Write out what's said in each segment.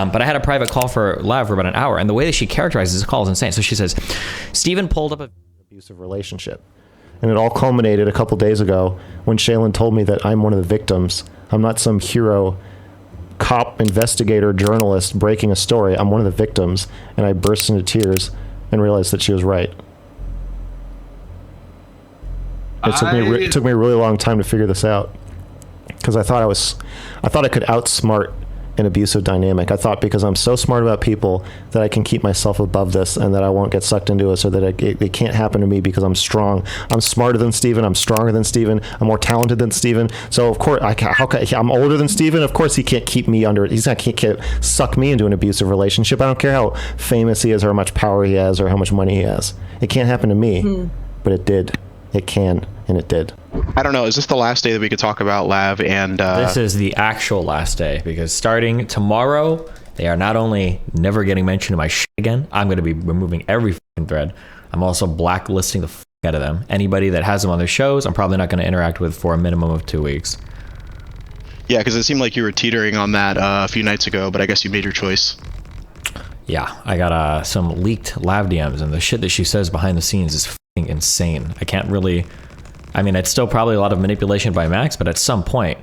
But I had a private call for Lav for about an hour, and the way that she characterizes this call is insane. So she says, Steven pulled up a abusive relationship. And it all culminated a couple days ago when Shaylin told me that I'm one of the victims. I'm not some hero, cop, investigator, journalist breaking a story. I'm one of the victims. And I burst into tears and realized that she was right. It took me a really long time to figure this out, because I thought I could outsmart an abusive dynamic. I thought because I'm so smart about people that I can keep myself above this and that I won't get sucked into it, so that it can't happen to me because I'm strong. I'm smarter than Steven. I'm stronger than Steven. I'm more talented than Steven. So of course, I'm older than Steven. Of course, he can't keep me under it. He can't suck me into an abusive relationship. I don't care how famous he is or how much power he has or how much money he has. It can't happen to me, but it did. It can, and it did. I don't know. Is this the last day that we could talk about Lav and... This is the actual last day, because starting tomorrow, they are not only never getting mentioned in my shit again, I'm going to be removing every fucking thread. I'm also blacklisting the fuck out of them. Anybody that has them on their shows, I'm probably not going to interact with for a minimum of 2 weeks. Yeah, because it seemed like you were teetering on that a few nights ago, but I guess you made your choice. Yeah, I got some leaked Lav DMs, and the shit that she says behind the scenes is fucking insane. I can't really... I mean, it's still probably a lot of manipulation by Max, but at some point,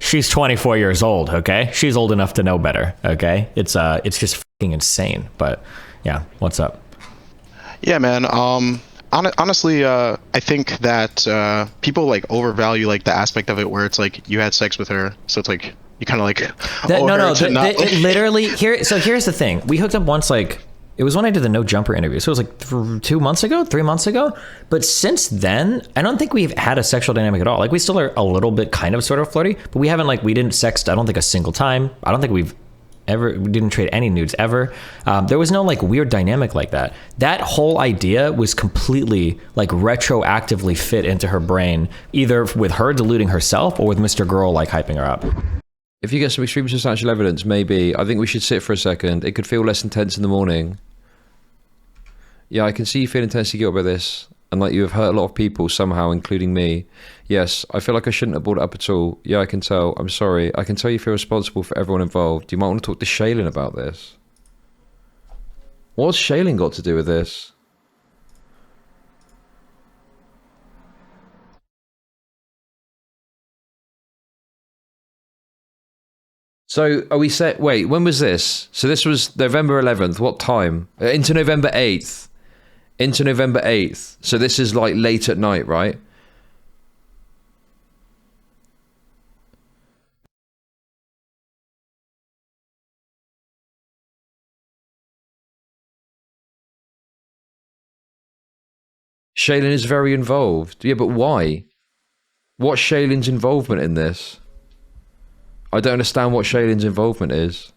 she's 24 years old, okay? She's old enough to know better, okay? It's just fucking insane. But yeah, what's up? Yeah, man. Honestly, I think that people like overvalue like the aspect of it where it's like you had sex with her, so it's like you kind of like literally here. So here's the thing: we hooked up once, like. It was when I did the No Jumper interview. So it was like 3 months ago. But since then, I don't think we've had a sexual dynamic at all. Like, we still are a little bit kind of sort of flirty, but we haven't, like, we didn't sext, I don't think, a single time. I don't think we didn't trade any nudes ever. There was no, like, weird dynamic like that. That whole idea was completely, like, retroactively fit into her brain, either with her deluding herself or with MrGirl, like, hyping her up. If you get some extreme substantial evidence, maybe. I think we should sit for a second. It could feel less intense in the morning. Yeah, I can see you feel intensely guilty about this, and like you have hurt a lot of people somehow, including me. Yes, I feel like I shouldn't have brought it up at all. Yeah, I can tell. I'm sorry. I can tell you feel responsible for everyone involved. You might want to talk to Shaylin about this. What's Shaylin got to do with this? So are we set? Wait, when was this? So this was November 11th. What time? Into November 8th. Into November 8th. So this is like late at night, right? Shaylin is very involved. Yeah, but why? What's Shaylin's involvement in this? I don't understand what Shaylin's involvement is.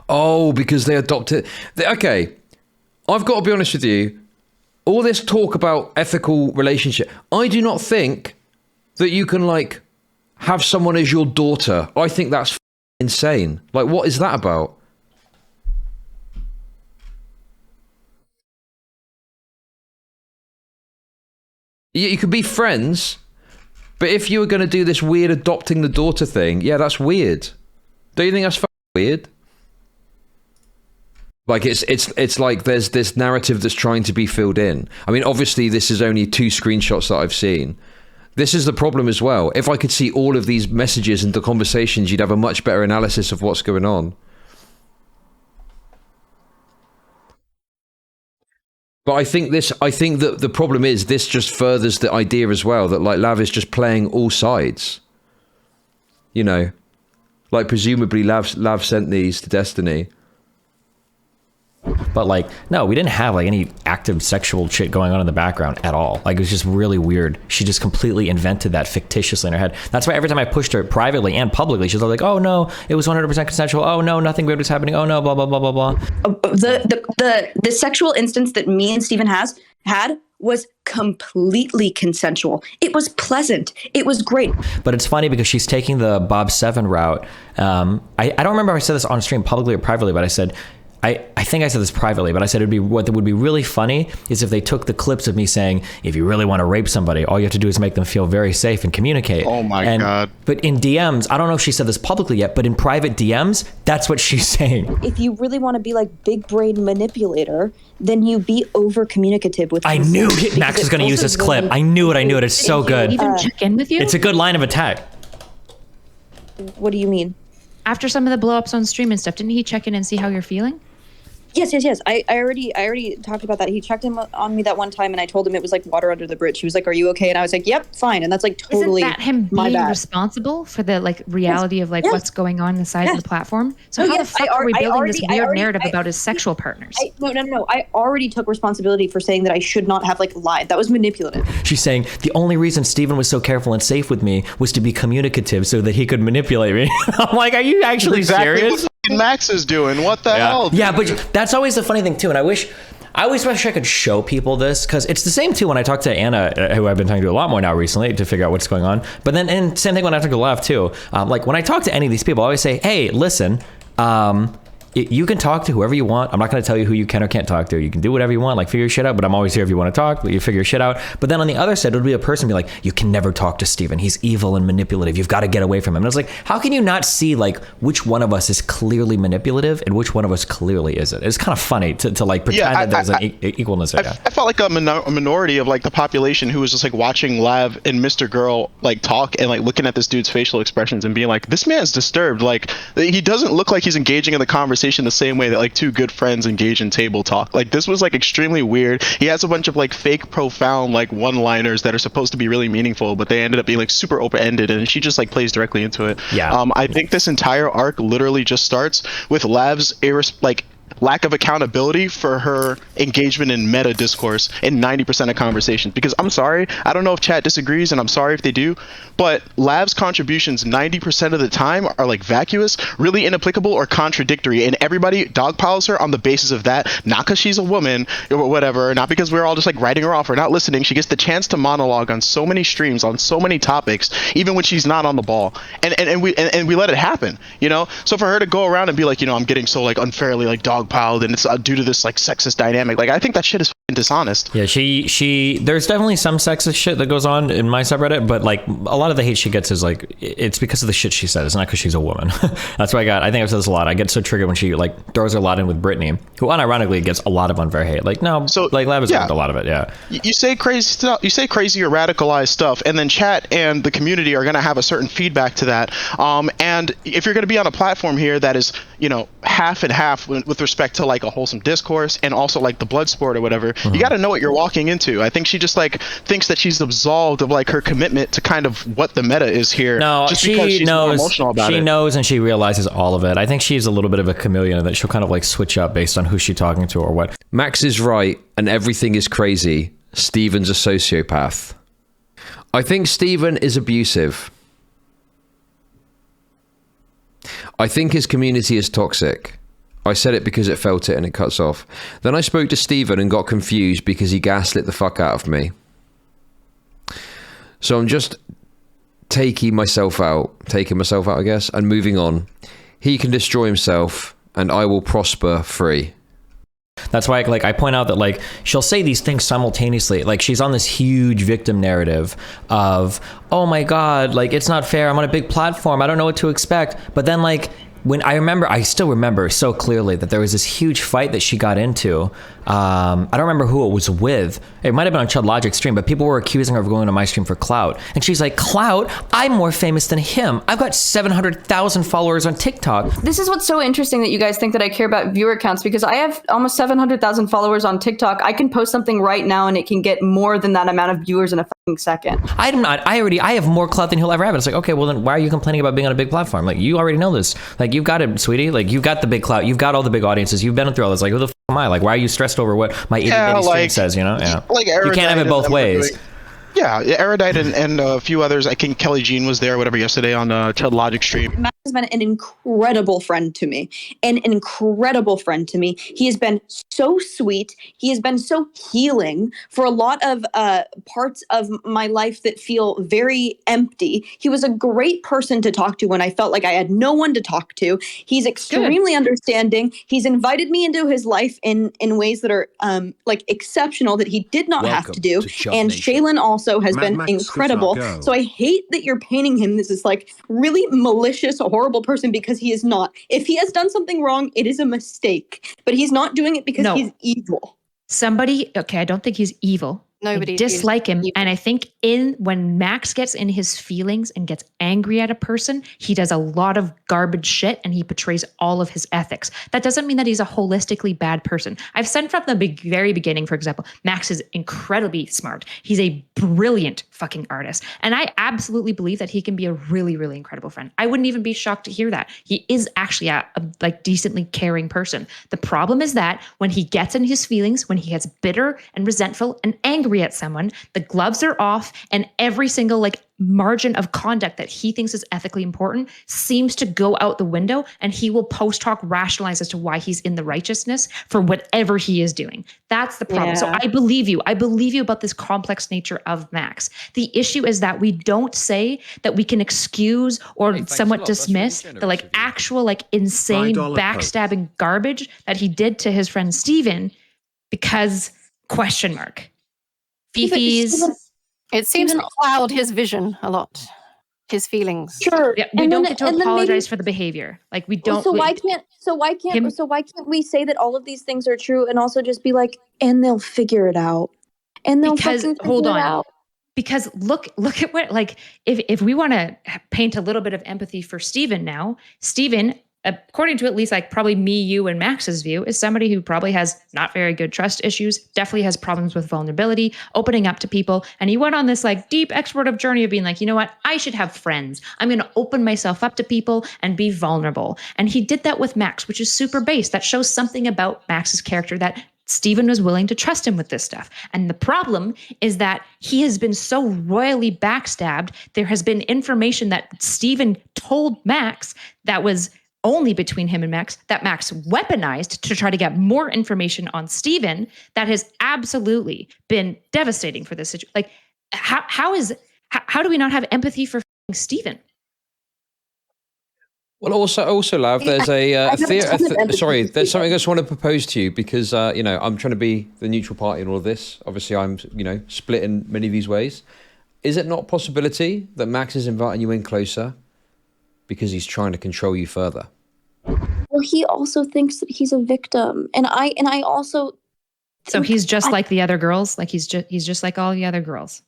Oh, because they adopted... Okay, I've got to be honest with you. All this talk about ethical relationship, I do not think that you can, like, have someone as your daughter. I think that's insane. Like, what is that about? You could be friends, but if you were going to do this weird adopting the daughter thing, yeah, that's weird. Don't you think that's weird? Like, it's like there's this narrative that's trying to be filled in. I mean, obviously, this is only 2 screenshots that I've seen. This is the problem as well. If I could see all of these messages and the conversations, you'd have a much better analysis of what's going on. But I think that the problem is this just furthers the idea as well that, like, Lav is just playing all sides. You know, like, presumably Lav sent these to Destiny. But, like, no, we didn't have, like, any active sexual shit going on in the background at all. Like, it was just really weird. She just completely invented that fictitiously in her head. That's why every time I pushed her privately and publicly, she's like, oh, no, it was 100% consensual. Oh, no, nothing weird was happening. Oh, no, blah, blah, blah, blah, blah. The sexual instance that me and Steven had was completely consensual. It was pleasant. It was great. But it's funny because she's taking the Bob 7 route. I don't remember if I said this on stream publicly or privately, but I said... I think I said this privately, but I said what would be really funny is if they took the clips of me saying, if you really want to rape somebody, all you have to do is make them feel very safe and communicate. Oh my God. But in DMs, I don't know if she said this publicly yet, but in private DMs, that's what she's saying. If you really want to be like big brain manipulator, then you be over communicative with I knew Max was going to use this clip. I knew it. It's so good. Even check in with you? It's a good line of attack. What do you mean? After some of the blow-ups on stream and stuff, didn't he check in and see how you're feeling? Yes. I already talked about that. He checked in on me that one time, and I told him it was like water under the bridge. He was like, "Are you okay?" And I was like, "Yep, fine." And that's like totally Isn't that him my being bad. responsible for the like reality of like what's going on inside of the platform? So Oh, how yes, the fuck I are we building already- this I weird already- narrative about his sexual partners? No. I already took responsibility for saying that I should not have like lied. That was manipulative. She's saying the only reason Steven was so careful and safe with me was to be communicative so that he could manipulate me. I'm like, are you actually serious? What Max is doing. What the hell? Yeah, but that's always the funny thing too. And I always wish I could show people this, because it's the same too when I talk to Anna, who I've been talking to a lot more now recently to figure out what's going on. But then, and same thing when I talk to Lav too. Like when I talk to any of these people, I always say, hey, listen, you can talk to whoever you want. I'm not going to tell you who you can or can't talk to. You can do whatever you want, like figure your shit out, but I'm always here if you want to talk, you figure your shit out. But then on the other side, it would be a person be like, you can never talk to Steven. He's evil and manipulative. You've got to get away from him. And I was like, how can you not see like which one of us is clearly manipulative and which one of us clearly isn't? It's kind of funny to like pretend that there's an equalness there. I felt like a minority of like the population who was just like watching Lav and MrGirl like talk and like looking at this dude's facial expressions and being like, this man's disturbed. Like he doesn't look like he's engaging in the conversation the same way that like two good friends engage in table talk. Like this was like extremely weird. He has a bunch of like fake profound like one-liners that are supposed to be really meaningful, but they ended up being like super open-ended, and she just like plays directly into it. Yeah. I think this entire arc literally just starts with Lav's lack of accountability for her engagement in meta discourse in 90% of conversations. Because I'm sorry, I don't know if chat disagrees, and I'm sorry if they do, but Lav's contributions 90% of the time are like vacuous, really inapplicable, or contradictory, and everybody dogpiles her on the basis of that, not because she's a woman or whatever, not because we're all just like writing her off or not listening. She gets the chance to monologue on so many streams on so many topics, even when she's not on the ball, and we let it happen, you know. So for her to go around and be like, you know, I'm getting so like unfairly like dogpiled and it's due to this like sexist dynamic, like I think that shit is fucking dishonest. Yeah, she there's definitely some sexist shit that goes on in my subreddit, but like a lot of the hate she gets is like it's because of the shit she says. It's not because she's a woman. That's why I think I've said this a lot. I get so triggered when she like throws her lot in with Brittany, who unironically gets a lot of unfair hate. Like no, so like Lav has a lot of it. Yeah, you say crazy stuff, you say crazy or radicalized stuff, and then chat and the community are going to have a certain feedback to that. And if you're going to be on a platform here that is, you know, half and half with respect to like a wholesome discourse and also like the blood sport or whatever, you got to know what you're walking into. I think she just like thinks that she's absolved of like her commitment to kind of what the meta is here. No, just she because she's more knows. emotional about She it. knows and she realizes all of it. I think she's a little bit of a chameleon that she'll kind of like switch up based on who she's talking to or what. Max is right, and everything is crazy. Steven's a sociopath. I think Steven is abusive. I think his community is toxic. I said it because it felt it and it cuts off. Then I spoke to Steven and got confused because he gaslit the fuck out of me. So I'm just taking myself out, I guess, and moving on. He can destroy himself and I will prosper free. That's why like I point out that like she'll say these things simultaneously. Like she's on this huge victim narrative of, oh my God, like it's not fair. I'm on a big platform. I don't know what to expect. But then like when I still remember so clearly that there was this huge fight that she got into. I don't remember who it was with. It might have been on Chudlogic's stream, but people were accusing her of going to my stream for clout. And she's like, clout? I'm more famous than him. I've got 700,000 followers on TikTok. This is what's so interesting that you guys think that I care about viewer counts, because I have almost 700,000 followers on TikTok. I can post something right now and it can get more than that amount of viewers in a fucking second. I have more clout than he'll ever have. It's like, okay, well then why are you complaining about being on a big platform? Like you already know this. Like you've got it, sweetie. Like you've got the big clout. You've got all the big audiences. You've been through all this. Like who the f am I? Like why are you stressed over what my itty bitty stream says, you know? Yeah. Like you can't have it both ways. Yeah, Erudite and a few others. I think Kelly Jean was there, whatever, yesterday on Chudlogic stream. has been an incredible friend to me. An incredible friend to me. He has been so sweet. He has been so healing for a lot of parts of my life that feel very empty. He was a great person to talk to when I felt like I had no one to talk to. He's extremely understanding. He's invited me into his life in ways that are like exceptional that he did not have to do. And Shaylin also has been incredible. So I hate that you're painting him as this like really malicious, horrible person, because he is not. If he has done something wrong, it is a mistake. But he's not doing it because he's evil. Okay, I don't think he's evil. Nobody I dislike him. And I think when Max gets in his feelings and gets angry at a person, he does a lot of garbage shit and he betrays all of his ethics. That doesn't mean that he's a holistically bad person. I've said from the very beginning, for example, Max is incredibly smart. He's a brilliant fucking artist. And I absolutely believe that he can be a really, really incredible friend. I wouldn't even be shocked to hear that. He is actually a like decently caring person. The problem is that when he gets in his feelings, when he gets bitter and resentful and angry at someone, the gloves are off, and every single like margin of conduct that he thinks is ethically important seems to go out the window, and he will post hoc rationalize as to why he's in the righteousness for whatever he is doing. That's the problem. So I believe you. I believe you about this complex nature of Max. The issue is that we don't say that we can excuse or somewhat dismiss the like actual like insane backstabbing garbage that he did to his friend Steven because question mark. Fifi's. It seems to cloud his vision a lot, his feelings. Sure. Yeah, we don't get to apologize for the behavior. Like we don't. So why can't we say that all of these things are true and also just be like, and they'll figure it out, and they'll fucking figure it out. Because look at what, like, if we want to paint a little bit of empathy for Steven now, Steven, according to at least like probably me, you, and Max's view, is somebody who probably has not very good trust issues, definitely has problems with vulnerability, opening up to people. And he went on this like deep explorative journey of being like, you know what, I should have friends. I'm going to open myself up to people and be vulnerable. And he did that with Max, which is super base. That shows something about Max's character that Steven was willing to trust him with this stuff. And the problem is that he has been so royally backstabbed. There has been information that Steven told Max that was only between him and Max, that Max weaponized to try to get more information on Steven, that has absolutely been devastating for this situation. Like, how do we not have empathy for Steven? Well, also, Lav, there's there's something I just want to propose to you because, I'm trying to be the neutral party in all of this. Obviously, I'm, split in many of these ways. Is it not a possibility that Max is inviting you in closer because he's trying to control you further? Well, he also thinks that he's a victim, and I also. So he's just like the other girls. Like he's just like all the other girls.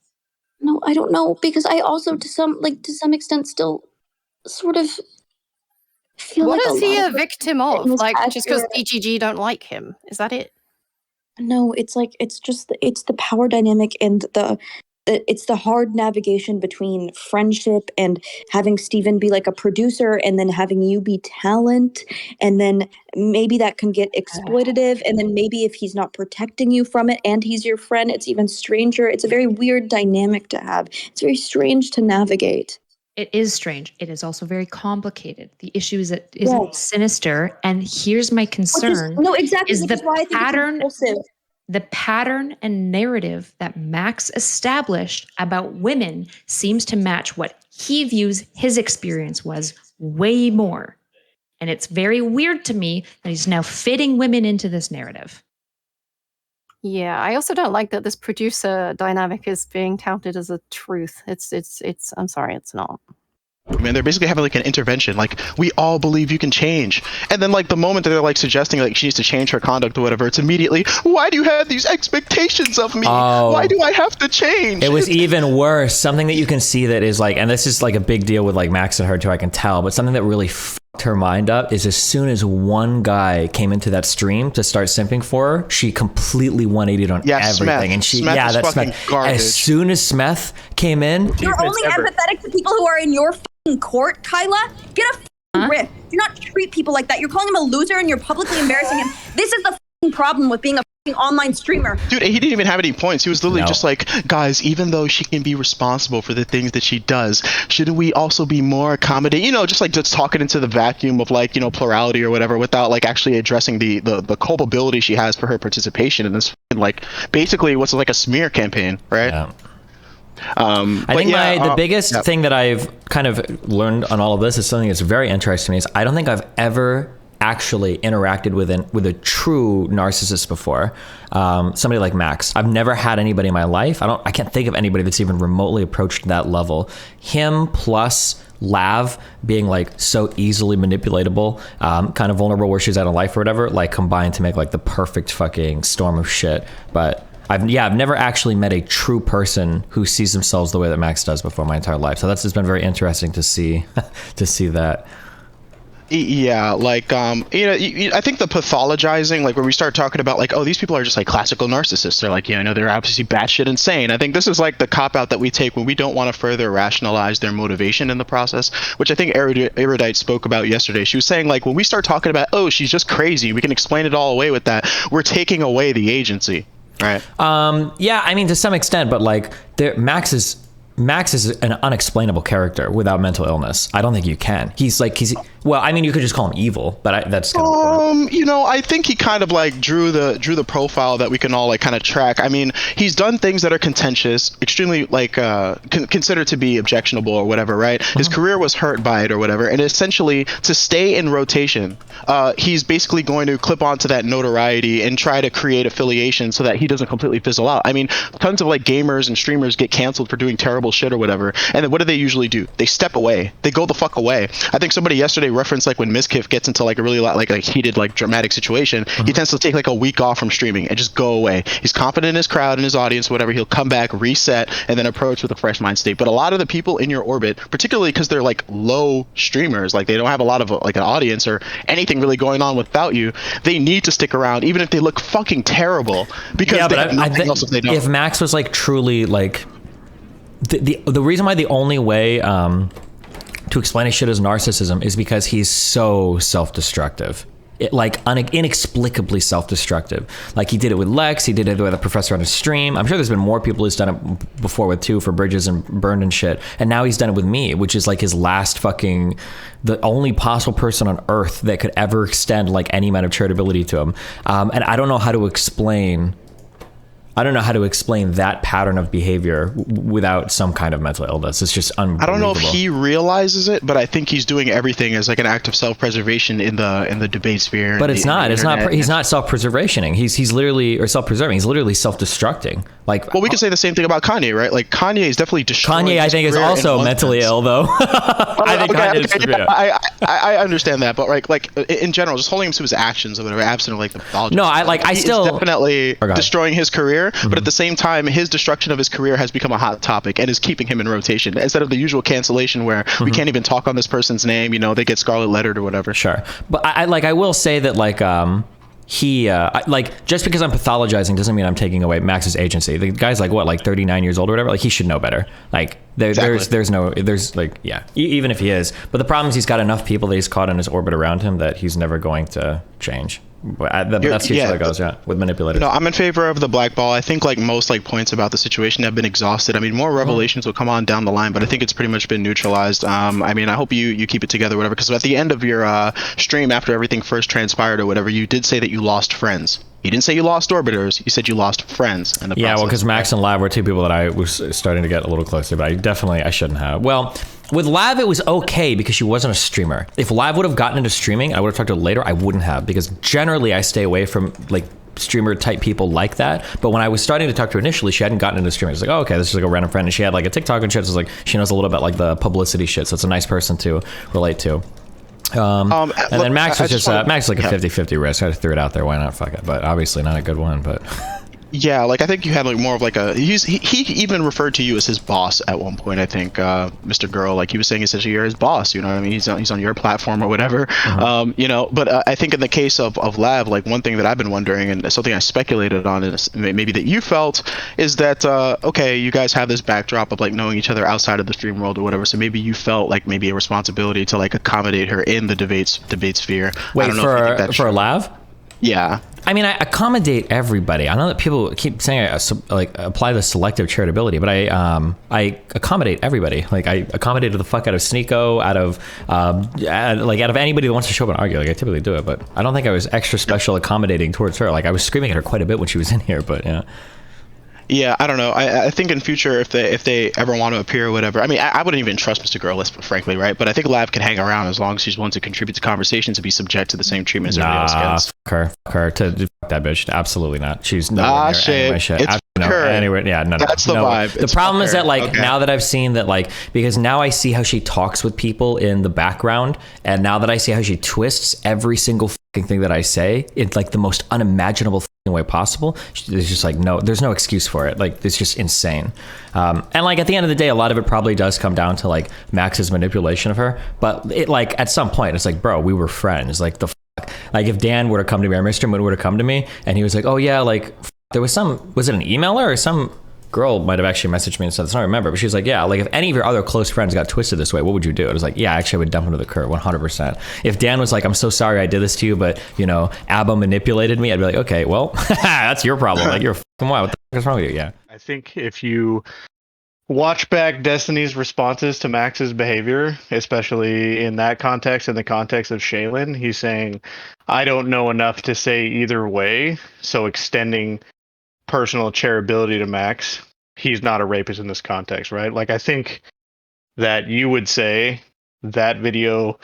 No, I don't know, because I also to some extent still sort of feel what like is he a victim of? Like accurate. just because DGG don't like him? Is that it? No, it's like it's the power dynamic and it's the hard navigation between friendship and having Steven be like a producer and then having you be talent, and then maybe that can get exploitative, and then maybe if he's not protecting you from it and he's your friend, it's even stranger. It's a very weird dynamic to have. It's very strange to navigate. It is strange. It is also very complicated. The issue is that isn't sinister, and here's my concern. Is the pattern and narrative that Max established about women seems to match what he views his experience was way more. And it's very weird to me that he's now fitting women into this narrative. Yeah, I also don't like that this producer dynamic is being touted as a truth. It's I'm sorry, it's not. Man, they're basically having like an intervention, like we all believe you can change, and then like the moment that they're like suggesting like she needs to change her conduct or whatever, it's immediately, why do you have these expectations of me? Why do I have to change? It was even worse. Something that you can see that is like, and this is like a big deal with like Max and her too, I can tell, but something that really fucked her mind up is as soon as one guy came into that stream to start simping for her, she completely 180'd on everything. Smeth. And she, Smeth that's Smeth. Garbage. As soon as Smeth came in, you're only empathetic to people who are in your court, Kyla. Get a grip. Do not treat people like that. You're calling him a loser and you're publicly embarrassing him. This is the problem with being a online streamer. Dude, he didn't even have any points. He was literally just like, guys, even though she can be responsible for the things that she does, shouldn't we also be more accommodating? You know, just talking into the vacuum of like, plurality or whatever, without like actually addressing the culpability she has for her participation in this, like, basically what's like a smear campaign, right? Yeah. I think the biggest thing that I've kind of learned on all of this is something that's very interesting to me is I don't think I've ever actually interacted with a true narcissist before. Somebody like Max. I've never had anybody in my life. I can't think of anybody that's even remotely approached that level. Him plus Lav being like so easily manipulatable, kind of vulnerable where she's out of life or whatever, like combined to make like the perfect fucking storm of shit. But I've never actually met a true person who sees themselves the way that Max does before my entire life. So that's just been very interesting to see that. Yeah, like, I think the pathologizing, like when we start talking about like, oh, these people are just like classical narcissists. They're like, they're obviously batshit insane. I think this is like the cop-out that we take when we don't want to further rationalize their motivation in the process, which I think Erudite spoke about yesterday. She was saying like, when we start talking about, oh, she's just crazy, we can explain it all away with that, we're taking away the agency, right? Yeah, I mean, to some extent, but like, Max is an unexplainable character without mental illness. I don't think you can. Well, I mean, you could just call him evil, but that's kind of I think he kind of like drew the profile that we can all like kind of track. I mean, he's done things that are contentious, extremely like considered to be objectionable or whatever, right? His career was hurt by it or whatever, and essentially to stay in rotation, he's basically going to clip onto that notoriety and try to create affiliation so that he doesn't completely fizzle out. I mean, tons of like gamers and streamers get canceled for doing terrible shit or whatever, and then what do they usually do? They step away. They go the fuck away. I think somebody yesterday referenced like when Mizkif gets into like a really like a heated like dramatic situation, he tends to take like a week off from streaming and just go away. He's confident in his crowd and his audience, whatever. He'll come back, reset, and then approach with a fresh mind state. But a lot of the people in your orbit, particularly because they're like low streamers, like they don't have a lot of like an audience or anything really going on without you, they need to stick around even if they look fucking terrible, because they have nothing else if they don't. If Max was like truly like the reason why the only way to explain his shit as narcissism is because he's so self-destructive. Inexplicably self-destructive. Like he did it with Lex, he did it with a professor on his stream. I'm sure there's been more people who's done it before with too, for Bridges and Burned and shit. And now he's done it with me, which is like his last fucking, the only possible person on earth that could ever extend like any amount of charitability to him. And I don't know how to explain that pattern of behavior without some kind of mental illness. It's just unbelievable. I don't know if he realizes it, but I think he's doing everything as like an act of self-preservation in the debate sphere. But it's not. He's not self-preservationing. He's literally, or self-preserving. He's literally self-destructing. Like, well, we can say the same thing about Kanye, right? Like Kanye is definitely destroying. Kanye, I think, is also mentally ill, though. I understand that, but like in general, just holding him to his actions or whatever, absent of like the pathology. No, I still definitely destroying his career. But at the same time, his destruction of his career has become a hot topic and is keeping him in rotation instead of the usual cancellation where we can't even talk on this person's name. They get scarlet lettered or whatever. Sure, but I will say that like he just because I'm pathologizing doesn't mean I'm taking away Max's agency. The guy's like 39 years old or whatever. Like he should know better. Like there's like, yeah, even if he is. But the problem is he's got enough people that he's caught in his orbit around him that he's never going to change. But that's usually how it goes, with manipulators. No, I'm in favor of the blackball. I think like most like points about the situation have been exhausted. I mean, more revelations will come on down the line, but I think it's pretty much been neutralized. I mean, I hope you keep it together, whatever, because at the end of your stream, after everything first transpired or whatever, you did say that you lost friends. You didn't say you lost orbiters. You said you lost friends in the process. Yeah, well, because Max and Lav were two people that I was starting to get a little closer, but I shouldn't have. Well, with Lav, it was okay because she wasn't a streamer. If Lav would have gotten into streaming, I would have talked to her later. I wouldn't have, because generally I stay away from like streamer type people like that. But when I was starting to talk to her initially, she hadn't gotten into streaming. I was like, oh, okay, this is like a random friend. And she had like a TikTok and shit. So it's like, she knows a little bit like the publicity shit. So it's a nice person to relate to. And then Max was Max was like a 50-50 risk. I just threw it out there. Why not? Fuck it. But obviously not a good one, but... Yeah, like I think you had like more of like a he even referred to you as his boss at one point. I think MrGirl, like he was saying essentially you're his boss. You know what I mean? He's on your platform or whatever. But I think in the case of Lav, like one thing that I've been wondering and something I speculated on is maybe that you felt is that okay, you guys have this backdrop of like knowing each other outside of the stream world or whatever. So maybe you felt like maybe a responsibility to like accommodate her in the debate sphere. Wait, for Lav? Yeah. I mean, I accommodate everybody. I know that people keep saying I apply the selective charitability, but I accommodate everybody. Like I accommodated the fuck out of Sneeko, out of anybody that wants to show up and argue. Like I typically do it, but I don't think I was extra special accommodating towards her. Like I was screaming at her quite a bit when she was in here, but yeah. Yeah, I don't know. I think in future, if they ever want to appear or whatever, I mean, I wouldn't even trust MrGirl, frankly, right? But I think Lav can hang around as long as she's willing to contribute to conversations and be subject to the same treatment as everybody else gets. Fuck her. Fuck that bitch. Absolutely not. She's nowhere near any of my shit. It's her. Anyway, yeah, no. That's the vibe. The problem is that now that I've seen that, because now I see how she talks with people in the background, and now that I see how she twists every single fucking thing that I say in like the most unimaginable way possible, there's just there's no excuse for it. Like it's just insane. And like at the end of the day, a lot of it probably does come down to like Max's manipulation of her. But it like at some point, it's like, bro, we were friends. Like the fuck. Like if Dan were to come to me or Mr. Moon were to come to me and he was like, oh yeah, like there was was it an emailer or some girl might have actually messaged me and said this, I don't remember, but she was like, yeah, like if any of your other close friends got twisted this way, what would you do? It was like, yeah, actually I would dump them to the curb 100%. If Dan was like, I'm so sorry I did this to you, but Abba manipulated me, I'd be like, okay, well, that's your problem. Like you're fucking wild. What the fuck is wrong with you? Yeah. I think if you watch back Destiny's responses to Max's behavior, especially in that context, in the context of Shaylin, he's saying, I don't know enough to say either way, so extending personal charitability to Max, he's not a rapist in this context, right? Like I think that you would say that video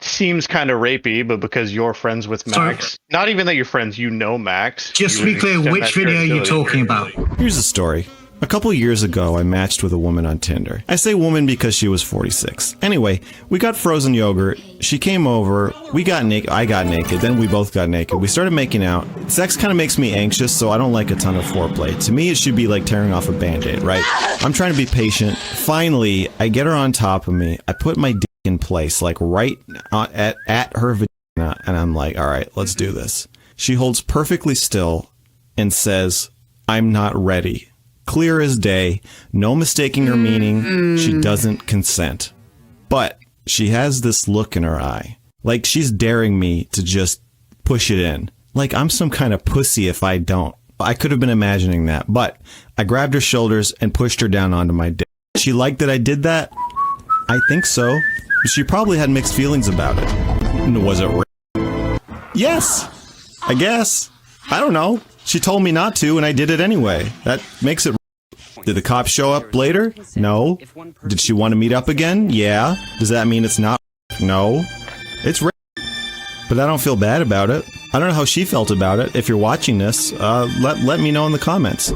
seems kind of rapey, but because you're friends with Max, not even that you're friends, Max. Just to be clear, which video are you talking about? Here's the story. A couple years ago, I matched with a woman on Tinder. I say woman because she was 46. Anyway, we got frozen yogurt. She came over. We got naked. I got naked. Then we both got naked. We started making out. Sex kind of makes me anxious, so I don't like a ton of foreplay. To me, it should be like tearing off a Band-Aid, right? I'm trying to be patient. Finally, I get her on top of me. I put my dick in place, like right at her vagina, and I'm like, all right, let's do this. She holds perfectly still and says, I'm not ready. Clear as day, no mistaking her meaning, she doesn't consent. But she has this look in her eye, like she's daring me to just push it in. Like I'm some kind of pussy if I don't. I could have been imagining that, but I grabbed her shoulders and pushed her down onto my dick. She liked that I did that? I think so. She probably had mixed feelings about it. Was it rape? Yes, I guess. I don't know. She told me not to, and I did it anyway. That makes it. Did the cops show up later? No. Did she want to meet up again? Yeah. Does that mean it's not? No. It's rape. But I don't feel bad about it. I don't know how she felt about it. If you're watching this, let me know in the comments.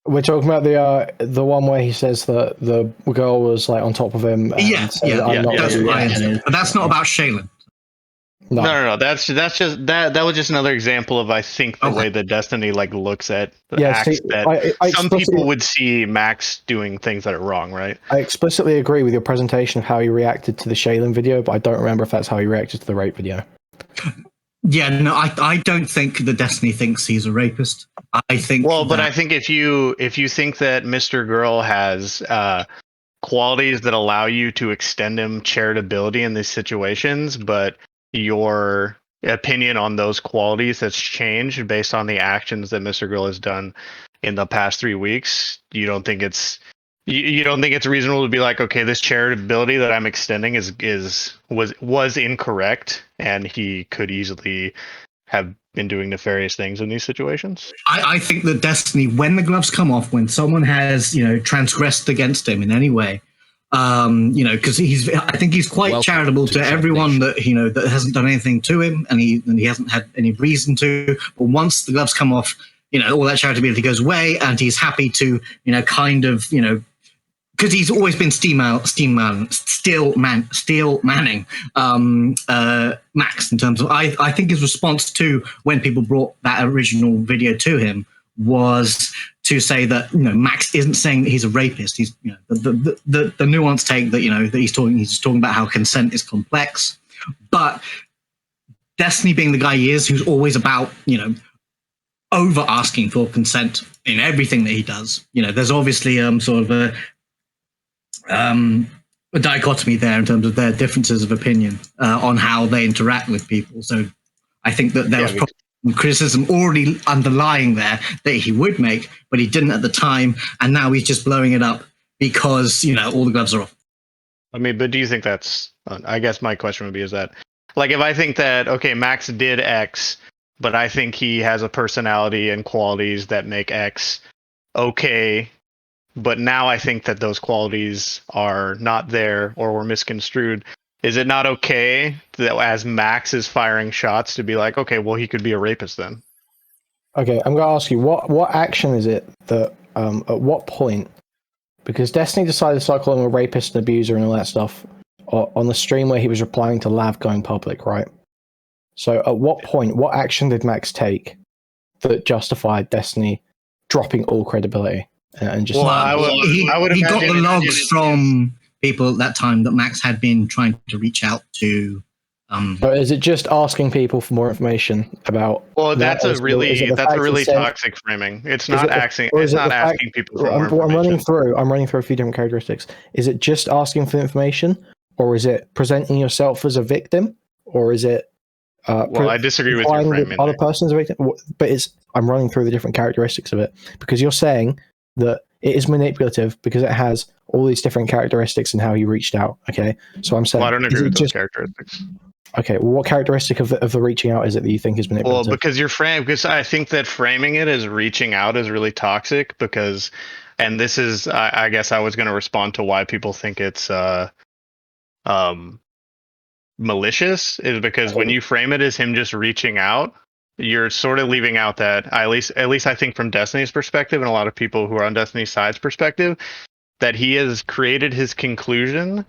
We're talking about the one where he says that the girl was like on top of him. That's right. But that's not about Shaylin. No. That's just that was just another example of I think the way that Destiny looks at acts that some people would see Max doing things that are wrong, right? I explicitly agree with your presentation of how he reacted to the Shaylin video, but I don't remember if that's how he reacted to the rape video. Yeah, no, I don't think that Destiny thinks he's a rapist. I think but I think if you think that MrGirl has qualities that allow you to extend him charitability in these situations, but your opinion on those qualities has changed based on the actions that MrGirl has done in the past 3 weeks, you don't think it's reasonable to be like, okay, this charitability that I'm extending was incorrect, and he could easily have been doing nefarious things in these situations? I think that Destiny, when the gloves come off, when someone has transgressed against him in any way, because I think he's quite charitable to everyone that that hasn't done anything to him, and he hasn't had any reason to. But once the gloves come off, all that charitability goes away, and he's happy to because he's always been steel manning Max in terms of I think his response to when people brought that original video to him was to say that Max isn't saying that he's a rapist. He's the nuanced take that that he's talking about how consent is complex, but Destiny being the guy he is, who's always about over asking for consent in everything that he does. There's obviously sort of a dichotomy there in terms of their differences of opinion on how they interact with people. So I think that there was probably some criticism already underlying there that he would make, but he didn't at the time, and now he's just blowing it up because, you know, all the gloves are off. I mean, but do you think that's... I guess my question would be, is that... Like, if I think that, okay, Max did X, but I think he has a personality and qualities that make X okay, but now I think that those qualities are not there or were misconstrued, is it not okay that as Max is firing shots to be like, okay, well, he could be a rapist then? Okay, I'm going to ask you, what action is it that, at what point, because Destiny decided to start calling him a rapist and abuser and all that stuff on the stream where he was replying to Lav going public, right? So at what point, what action did Max take that justified Destiny dropping all credibility and just... Well, he got the logs from people at that time that Max had been trying to reach out to. But is it just asking people for more information about... Well, that's a really toxic framing. It's not asking people for more information. I'm running through a few different characteristics. Is it just asking for information, or is it presenting yourself as a victim, or is it well, I disagree with your framing. Other person's a victim, but I'm running through the different characteristics of it, because you're saying that it is manipulative because it has all these different characteristics in how he reached out. Okay, so I'm saying, well, I don't agree with those characteristics. Okay, well, what characteristic of the reaching out is it that you think is manipulative? Well, because I think that framing it as reaching out is really toxic, because, and this is, I guess I was going to respond to why people think it's malicious, is because when you frame it as him just reaching out, you're sort of leaving out that, at least I think from Destiny's perspective, and a lot of people who are on Destiny's side's perspective, that he has created his conclusion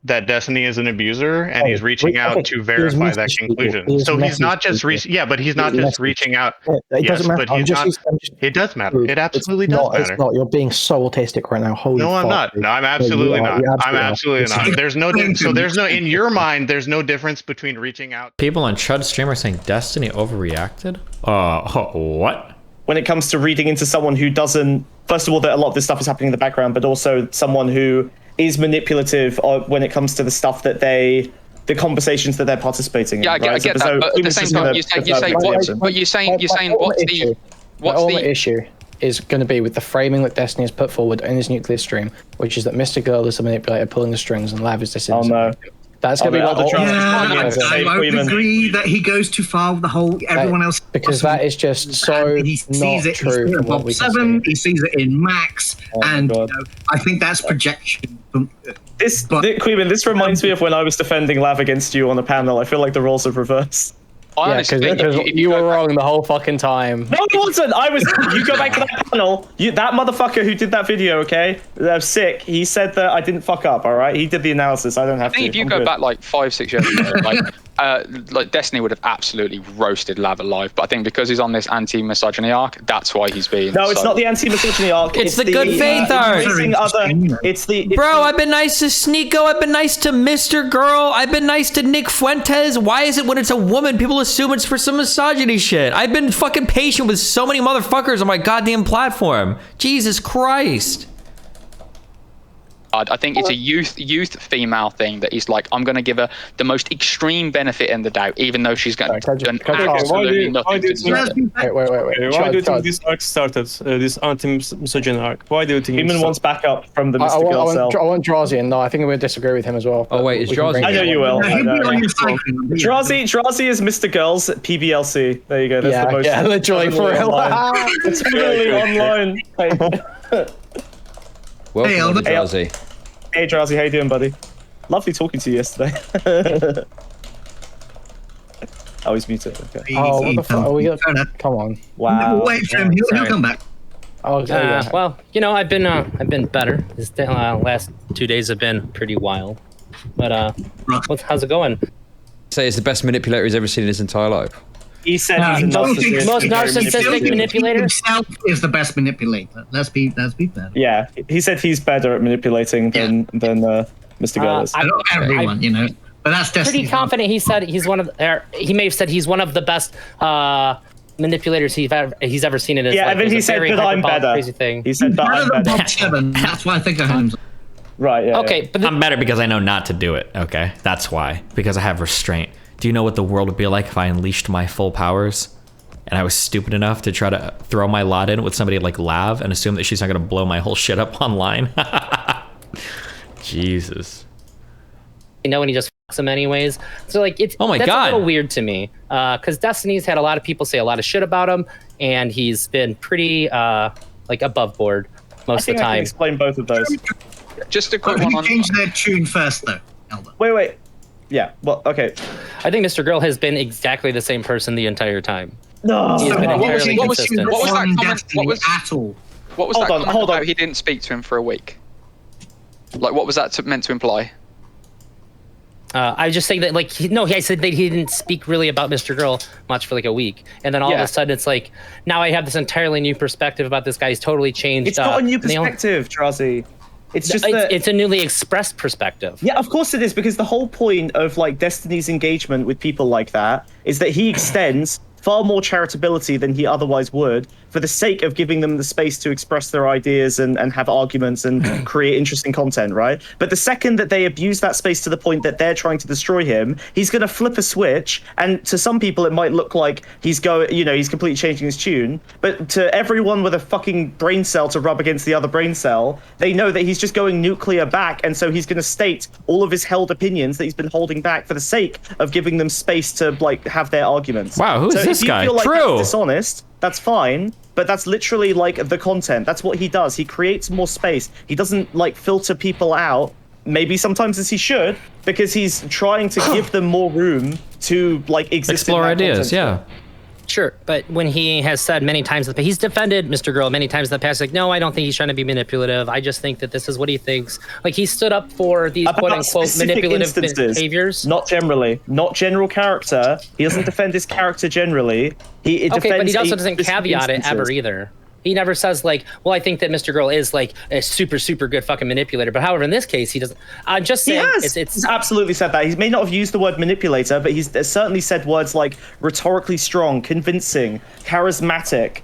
that Destiny is an abuser, and he's reaching out to verify that conclusion. So he's not just reaching out. It doesn't matter. It does matter. It absolutely does matter. It's not. You're being so autistic right now. Holy no, I'm not. No, I'm absolutely not. I'm absolutely not. There's no. So there's no. In your mind, there's no difference between reaching out. People on Chud's stream are saying Destiny overreacted. What? When it comes to reading into someone who doesn't, first of all, that a lot of this stuff is happening in the background, but also someone who is manipulative when it comes to the stuff that the conversations that they're participating in. Yeah, I get that. But at the same time, you're saying what's the issue is going to be with the framing that Destiny has put forward in his nuclear stream, which is that MrGirl is the manipulator pulling the strings and Lav is this. Oh no. That's going to be what the I would agree that he goes too far with the whole everyone else, because that is just so he sees it true. In Bob 7, he sees it in Max, and you know, I think that's projection. Queeman, this reminds me of when I was defending Lav against you on a panel. I feel like the roles have reversed. Because you were wrong the whole fucking time. No, it wasn't. You go back to that panel. That motherfucker who did that video, okay? Sick. He said that I didn't fuck up, all right? He did the analysis. I don't have to. I think if you go back like 5-6 years ago, like Destiny would have absolutely roasted Lav alive, but I think because he's on this anti-misogyny arc, that's why he's being... No, it's not the anti-misogyny arc. It's the good faith arc. Bro, I've been nice to Sneeko. I've been nice to Mr. Girl. I've been nice to Nick Fuentes. Why is it when it's a woman, people assume it's for some misogyny shit? I've been fucking patient with so many motherfuckers on my goddamn platform. Jesus Christ. I think it's a youth female thing that he's like, I'm going to give her the most extreme benefit in the doubt, even though she's going to do absolutely nothing to deserve it. Wait. Why do you think this arc started, this anti-misogyny arc? Why do you think Human wants backup from the Mr. Girl cell? I want Drazi, and no, I think we'll disagree with him as well. Oh wait, is Drazi? I know you will. Drazi is Mr. Girl's PBLC. There you go. That's the most literally for real. It's really online. Welcome, Drazi. Hey, Drazi, how you doing, buddy? Lovely talking to you yesterday. Oh, he's muted. Okay. Oh, what the fuck? Are we gonna... Come on. Wow. Wait for him. He'll come back. Oh, well, you know, I've been better. This last 2 days have been pretty wild. But how's it going? Say it's the best manipulator he's ever seen in his entire life. He said he's the most narcissistic manipulator. Himself is the best manipulator. Let's be fair. Yeah, he said he's better at manipulating than Mr. Girl is. Not everyone, you know, but that's pretty confident. He said he's one of. He may have said he's one of the best manipulators he's ever seen in his life. Yeah, and then he said that I'm better. Crazy thing. He said that I'm better. That's why I think of him. Right. Yeah. Okay, but I'm better because I know not to do it. Okay, that's why. Because I have restraint. do you know what the world would be like if I unleashed my full powers? And I was stupid enough to try to throw my lot in with somebody like Lav and assume that she's not going to blow my whole shit up online. Jesus. You know, and he just fucks him anyways. So like, it's oh my that's God. a little weird to me because Destiny's had a lot of people say a lot of shit about him, and he's been pretty like above board most of the time. I can explain both of those. Just a quick one. Who changed their tune first, though, Albert? Wait. Yeah. Well, okay. I think Mr. Girl has been exactly the same person the entire time. No. He's been entirely consistent. What was that comment? What was that comment hold on. about he didn't speak to him for a week? Like, what was that meant to imply? I just say that, like, I said that he didn't speak really about Mr. Girl much for like a week, and then all of a sudden it's like, now I have this entirely new perspective about this guy. He's totally changed. It's not a new perspective, Trazi. It's just it's a newly expressed perspective. Yeah, of course it is, because the whole point of like Destiny's engagement with people like that is that he extends far more charitability than he otherwise would for the sake of giving them the space to express their ideas and have arguments and create interesting content, right? But the second that they abuse that space to the point that they're trying to destroy him, he's going to flip a switch, and to some people it might look like he's completely changing his tune, but to everyone with a fucking brain cell to rub against the other brain cell, they know that he's just going nuclear back, and so he's going to state all of his held opinions that he's been holding back for the sake of giving them space to like have their arguments. Wow, who's this guy? If you feel like True. that's dishonest, that's fine, but that's literally like the content. That's what he does. He creates more space. He doesn't like filter people out, maybe sometimes as he should, because he's trying to give them more room to like exist. Explore ideas, yeah. Sure, but when he has said many times that he's defended Mr. Girl many times in the past, like, no, I don't think he's trying to be manipulative. I just think that this is what he thinks. Like, he stood up for these quote unquote manipulative behaviors. Not generally, not general character. He doesn't defend his character generally. He okay, but he also doesn't specific caveat it ever either. He never says like, well, I think that Mr. Girl is like a super, super good fucking manipulator. But however, in this case, he doesn't. I'm just saying, he's absolutely said that. He may not have used the word manipulator, but he's certainly said words like rhetorically strong, convincing, charismatic,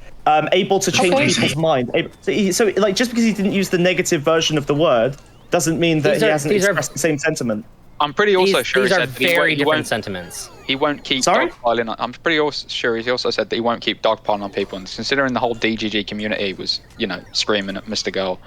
able to change people's mind. So, like, just because he didn't use the negative version of the word doesn't mean that he hasn't expressed the same sentiment. I'm pretty also sure these he are said very he different won't, sentiments. He won't keep dogpiling. I'm pretty sure he also said that he won't keep dogpiling on people. And considering the whole DGG community was, screaming at Mr. Girl,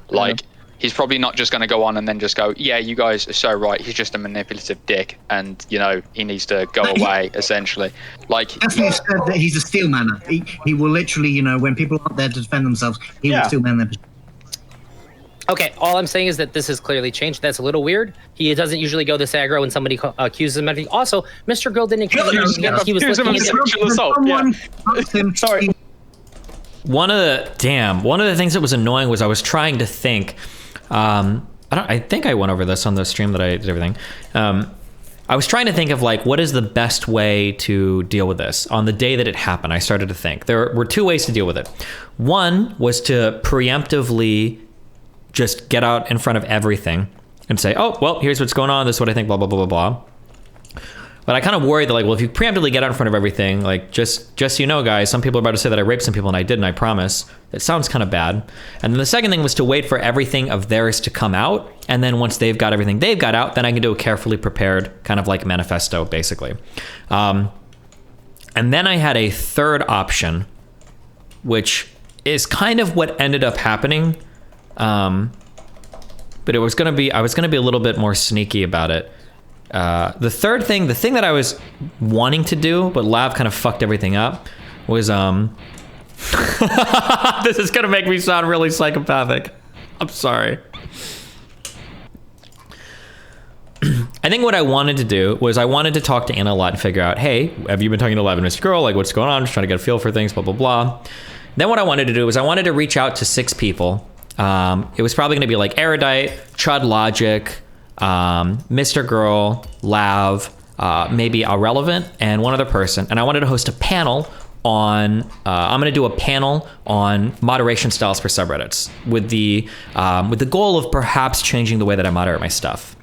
like, he's probably not just going to go on and then just go, yeah, you guys are so right. He's just a manipulative dick, and he needs to go away. Essentially, like. Definitely said that he's a steel manner. He will literally, when people aren't there to defend themselves, he will steel man them. Okay, all I'm saying is that this has clearly changed. That's a little weird. He doesn't usually go this aggro when somebody accuses him of anything. Also, Mr. Girl didn't accuse him. He was looking at sexual assault. Yeah. Sorry. One of the things that was annoying was I was trying to think. I think I went over this on the stream that I did everything. I was trying to think of like, what is the best way to deal with this? On the day that it happened, I started to think there were two ways to deal with it. One was to preemptively just get out in front of everything and say, oh, well, here's what's going on. This is what I think, blah, blah, blah, blah, blah. But I kind of worried that, like, well, if you preemptively get out in front of everything, like, just so you know, guys, some people are about to say that I raped some people and I didn't, I promise. It sounds kind of bad. And then the second thing was to wait for everything of theirs to come out. And then once they've got everything they've got out, then I can do a carefully prepared kind of like manifesto, basically. And then I had a third option, which is kind of what ended up happening. But I was gonna be a little bit more sneaky about it. The thing that I was wanting to do, but Lav kind of fucked everything up, was this is gonna make me sound really psychopathic. I'm sorry. I think what I wanted to do was I wanted to talk to Anna a lot and figure out, hey, have you been talking to Lav and Mr. Girl? Like, what's going on? Just trying to get a feel for things, blah, blah, blah. Then what I wanted to do was I wanted to reach out to 6 people. It was probably going to be like Erudite, Chudlogic, Mr. Girl, Lav, maybe Irrelevant, and one other person. And I wanted to host a panel on, I'm going to do a panel on moderation styles for subreddits with the goal of perhaps changing the way that I moderate my stuff.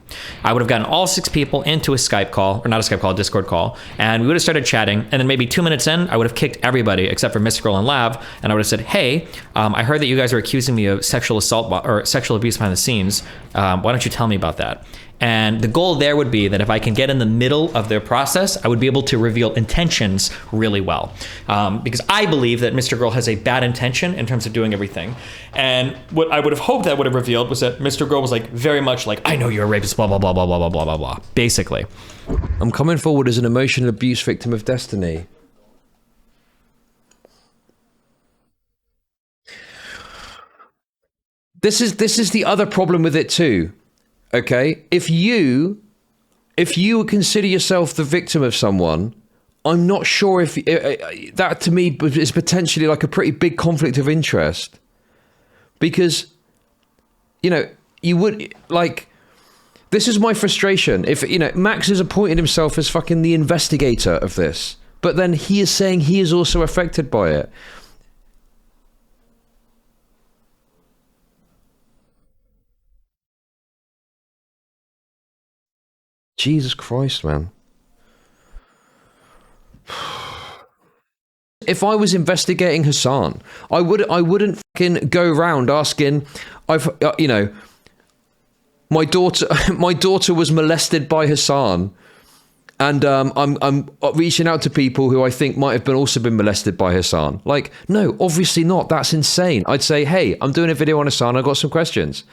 I would have gotten all 6 people into a Skype call, or not a Skype call, a Discord call, and we would have started chatting, and then maybe 2 minutes in, I would have kicked everybody except for MrGirl and Lav, and I would have said, hey, I heard that you guys are accusing me of sexual assault or sexual abuse behind the scenes. Why don't you tell me about that? And the goal there would be that if I can get in the middle of their process, I would be able to reveal intentions really well. Because I believe that Mr. Girl has a bad intention in terms of doing everything. And what I would have hoped that would have revealed was that Mr. Girl was like very much like, I know you're a rapist, blah, blah, blah, blah, blah, blah, blah, blah, blah, basically. I'm coming forward as an emotional abuse victim of destiny. This is the other problem with it too. Okay, if you consider yourself the victim of someone, I'm not sure if that to me is potentially like a pretty big conflict of interest, because you would like. This is my frustration. If Max has appointed himself as fucking the investigator of this, but then he is saying he is also affected by it. Jesus Christ, man. If I was investigating Hassan, I wouldn't fucking go around asking, my daughter was molested by Hassan, and I'm reaching out to people who I think might have also been molested by Hassan. Like, no, obviously not. That's insane. I'd say, hey, I'm doing a video on Hassan. I've got some questions.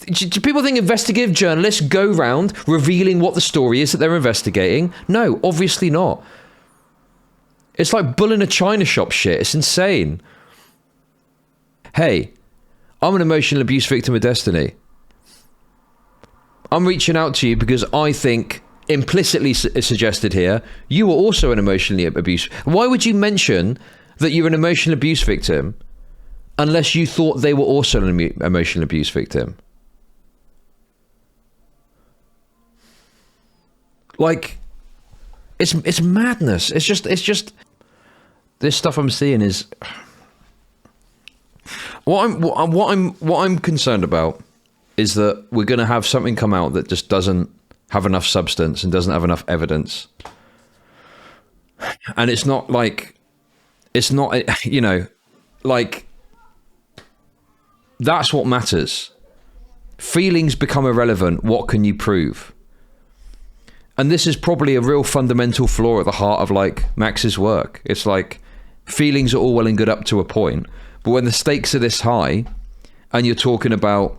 Do people think investigative journalists go round revealing what the story is that they're investigating? No, obviously not. It's like bull in a china shop shit. It's insane. Hey, I'm an emotional abuse victim of destiny. I'm reaching out to you because I think, implicitly suggested here, you were also an emotionally abuse. Why would you mention that you're an emotional abuse victim unless you thought they were also an emotional abuse victim? Like, it's madness. It's just this stuff I'm seeing is what I'm concerned about is that we're going to have something come out that just doesn't have enough substance and doesn't have enough evidence. And it's not like that's what matters. Feelings become irrelevant. What can you prove? And this is probably a real fundamental flaw at the heart of like Max's work. It's like feelings are all well and good up to a point, but when the stakes are this high and you're talking about,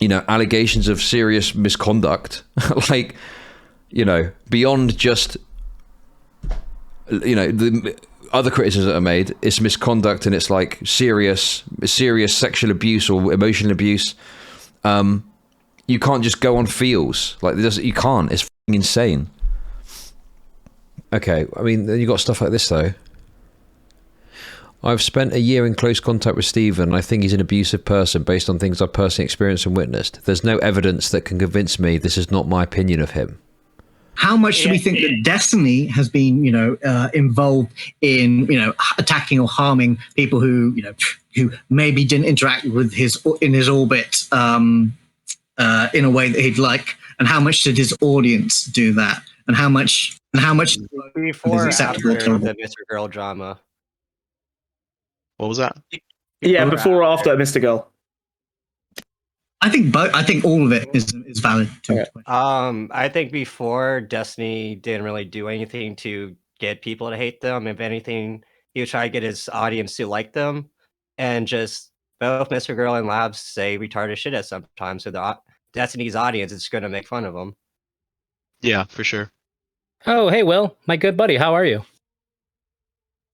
allegations of serious misconduct, like, beyond just, the other criticisms that are made, it's misconduct and it's like serious sexual abuse or emotional abuse. You can't just go on feels. Like, you can't. It's insane. Okay, I mean, then you got stuff like this though. I've spent a year in close contact with Stephen. I think he's an abusive person based on things I've personally experienced and witnessed. There's no evidence that can convince me this is not my opinion of him. How much do we think that Destiny has been, involved in, attacking or harming people who maybe didn't interact with his orbit in a way that he'd like, and how much did his audience do that, and how much before is acceptable after to the Mr. Girl drama? What was that? Yeah, before or after Mr. Girl? I think both. I think all of it is valid. I think before, Destiny didn't really do anything to get people to hate them. If anything, he would try to get his audience to like them, and just both Mr. Girl and Lav say retarded shit at sometimes. So the Destiny's audience is going to make fun of them. Yeah, for sure. Oh, hey, Will, my good buddy. How are you?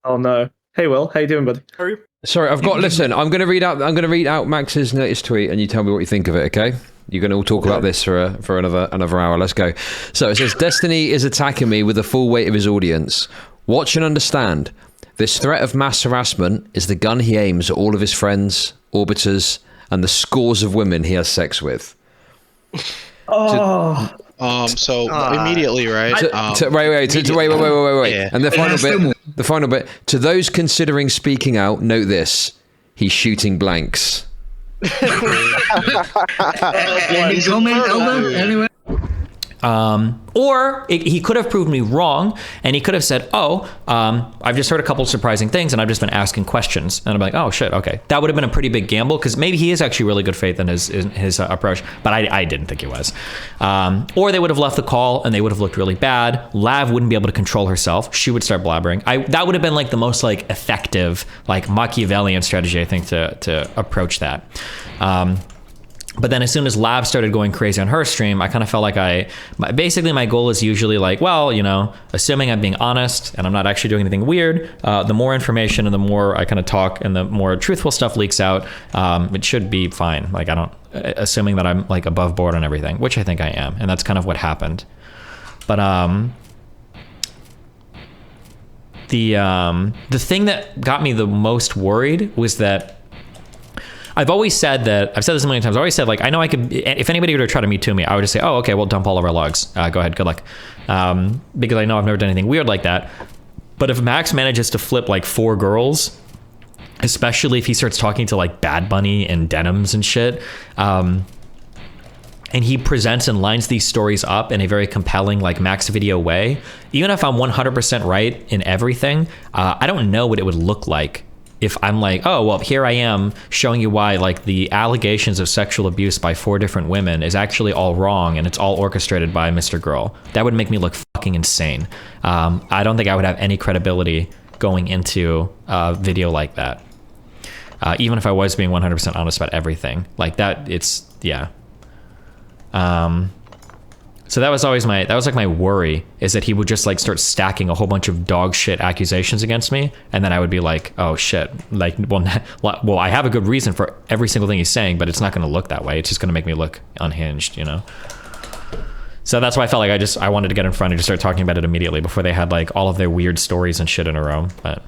Oh no. Hey, Will, how you doing, buddy? How are you? Sorry, listen, I'm going to read out Max's latest tweet and you tell me what you think of it, okay? You're going to all talk about this for another hour. Let's go. So it says, Destiny is attacking me with the full weight of his audience. Watch and understand. This threat of mass harassment is the gun he aims at all of his friends, orbiters, and the scores of women he has sex with. So immediately, right? Wait. Yeah. And the final bit. To those considering speaking out, note this: he's shooting blanks. Any comment, Elder? Anyway? Or he could have proved me wrong, and he could have said, I've just heard a couple of surprising things, and I've just been asking questions. And I'm like, oh, shit, okay. That would have been a pretty big gamble, because maybe he is actually really good faith in his approach, but I didn't think he was. Or they would have left the call, and they would have looked really bad. Lav wouldn't be able to control herself. She would start blabbering. That would have been like the most like effective, like Machiavellian strategy, I think, to approach that. But then as soon as Lav started going crazy on her stream, I kind of felt like basically my goal is usually like, well, you know, assuming I'm being honest and I'm not actually doing anything weird, the more information and the more I kind of talk and the more truthful stuff leaks out, it should be fine. Like assuming that I'm like above board on everything, which I think I am. And that's kind of what happened. But the thing that got me the most worried was that I've said this a million times. I always said, like, I know I could, if anybody were to try to Me Too me, I would just say, oh, okay, well, dump all of our logs. Go ahead, good luck. Because I know I've never done anything weird like that. But if Max manages to flip like 4 girls, especially if he starts talking to like Bad Bunny and Denims and shit, and he presents and lines these stories up in a very compelling, like Max video way, even if I'm 100% right in everything, I don't know what it would look like if I'm like, oh, well, here I am showing you why like the allegations of sexual abuse by 4 different women is actually all wrong and it's all orchestrated by MrGirl. That would make me look fucking insane. I don't think I would have any credibility going into a video like that. Even if I was being 100% honest about everything. Like that, yeah. So that was always my worry, is that he would just like start stacking a whole bunch of dog shit accusations against me, and then I would be like, oh shit, like, well, I have a good reason for every single thing he's saying, but it's not going to look that way. It's just going to make me look unhinged, you know? So that's why I felt like I wanted to get in front and just start talking about it immediately before they had like all of their weird stories and shit in a row. But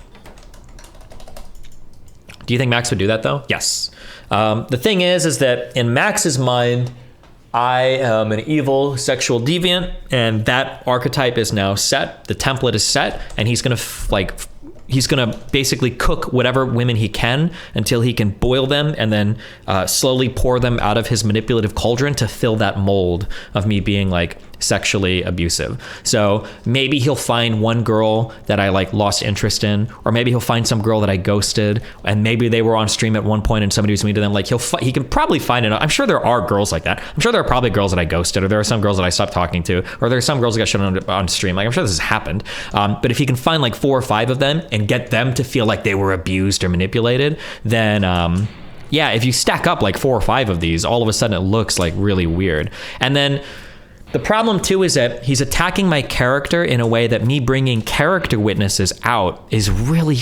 do you think Max would do that though? Yes. The thing is that in Max's mind, I am an evil sexual deviant, and that archetype is now set. The template is set, and he's gonna basically cook whatever women he can until he can boil them and then slowly pour them out of his manipulative cauldron to fill that mold of me being like sexually abusive. So maybe he'll find one girl that I like lost interest in, or maybe he'll find some girl that I ghosted, and maybe they were on stream at one point and somebody was mean to them. Like he can probably find it. I'm sure there are girls like that. I'm sure there are probably girls that I ghosted, or there are some girls that I stopped talking to, or there are some girls that got shit on stream. Like I'm sure this has happened. But if he can find like 4 or 5 of them and get them to feel like they were abused or manipulated, then yeah, if you stack up like 4 or 5 of these, all of a sudden it looks like really weird. And then the problem too is that he's attacking my character in a way that me bringing character witnesses out is really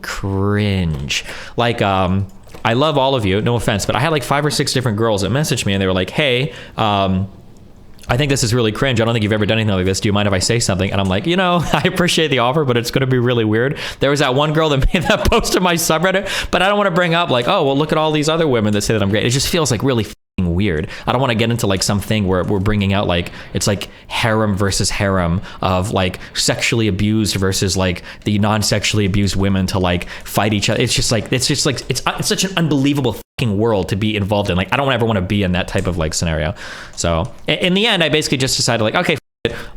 cringe. Like, I love all of you, no offense, but I had like 5 or 6 different girls that messaged me and they were like, hey, I think this is really cringe. I don't think you've ever done anything like this. Do you mind if I say something? And I'm like, you know, I appreciate the offer, but it's going to be really weird. There was that one girl that made that post to my subreddit, but I don't want to bring up like, oh, well, look at all these other women that say that I'm great. It just feels like really weird. I don't want to get into like something where we're bringing out like it's like harem versus harem of like sexually abused versus like the non-sexually abused women to like fight each other. It's such an unbelievable fucking world to be involved in. Like I don't ever want to be in that type of like scenario. So in the end, I basically just decided like, okay,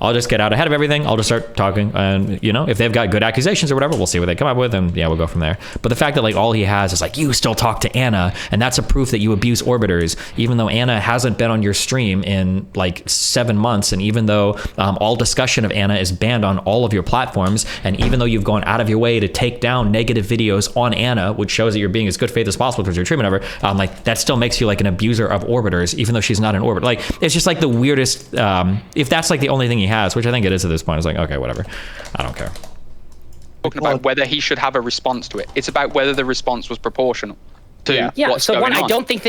I'll just get out ahead of everything. I'll just start talking, and you know, if they've got good accusations or whatever, we'll see what they come up with, and yeah, we'll go from there. But the fact that like all he has is like, you still talk to Anna, and that's a proof that you abuse orbiters, even though Anna hasn't been on your stream in like 7 months, and even though all discussion of Anna is banned on all of your platforms, and even though you've gone out of your way to take down negative videos on Anna, which shows that you're being as good faith as possible towards your treatment of her, like that still makes you like an abuser of orbiters, even though she's not an orbiter. Like it's just like the weirdest. If that's like the only thing he has, which I think it is at this point, it's like, okay, whatever, I don't care. Talking about whether he should have a response to it. It's about whether the response was proportional to what's so going one, on. I don't think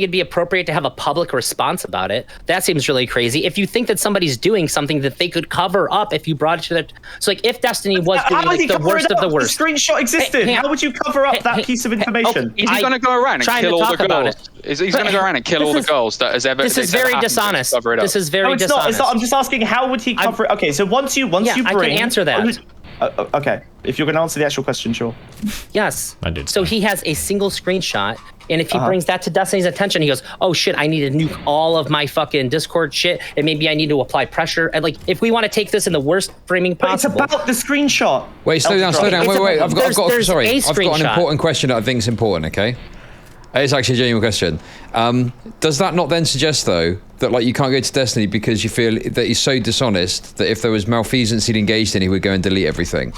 it'd be appropriate to have a public response about it. That seems really crazy. If you think that somebody's doing something that they could cover up if you brought it to their, so like if Destiny was doing like the worst of the worst, the screenshot existed. How would you cover up that piece of information? Is he going to go around and kill all the girls? He's going to go around and kill all the girls that has ever. This is very dishonest. This is very dishonest. It's not. I'm just asking, how would he cover it? Okay, so once you bring, I can answer that. Okay, if you're going to answer the actual question, sure. Yes. I did. So he has a single screenshot, and if he brings that to Destiny's attention, he goes, "Oh shit, I need to nuke all of my fucking Discord shit, and maybe I need to apply pressure." And like, if we want to take this in the worst framing possible, but it's about the screenshot. Wait, slow down. Wait. I've got an screenshot. important question that I think is important. Okay, it's actually a genuine question. Does that not then suggest, though, that like you can't go to Destiny because you feel that he's so dishonest that if there was malfeasance he'd engaged in, he would go and delete everything?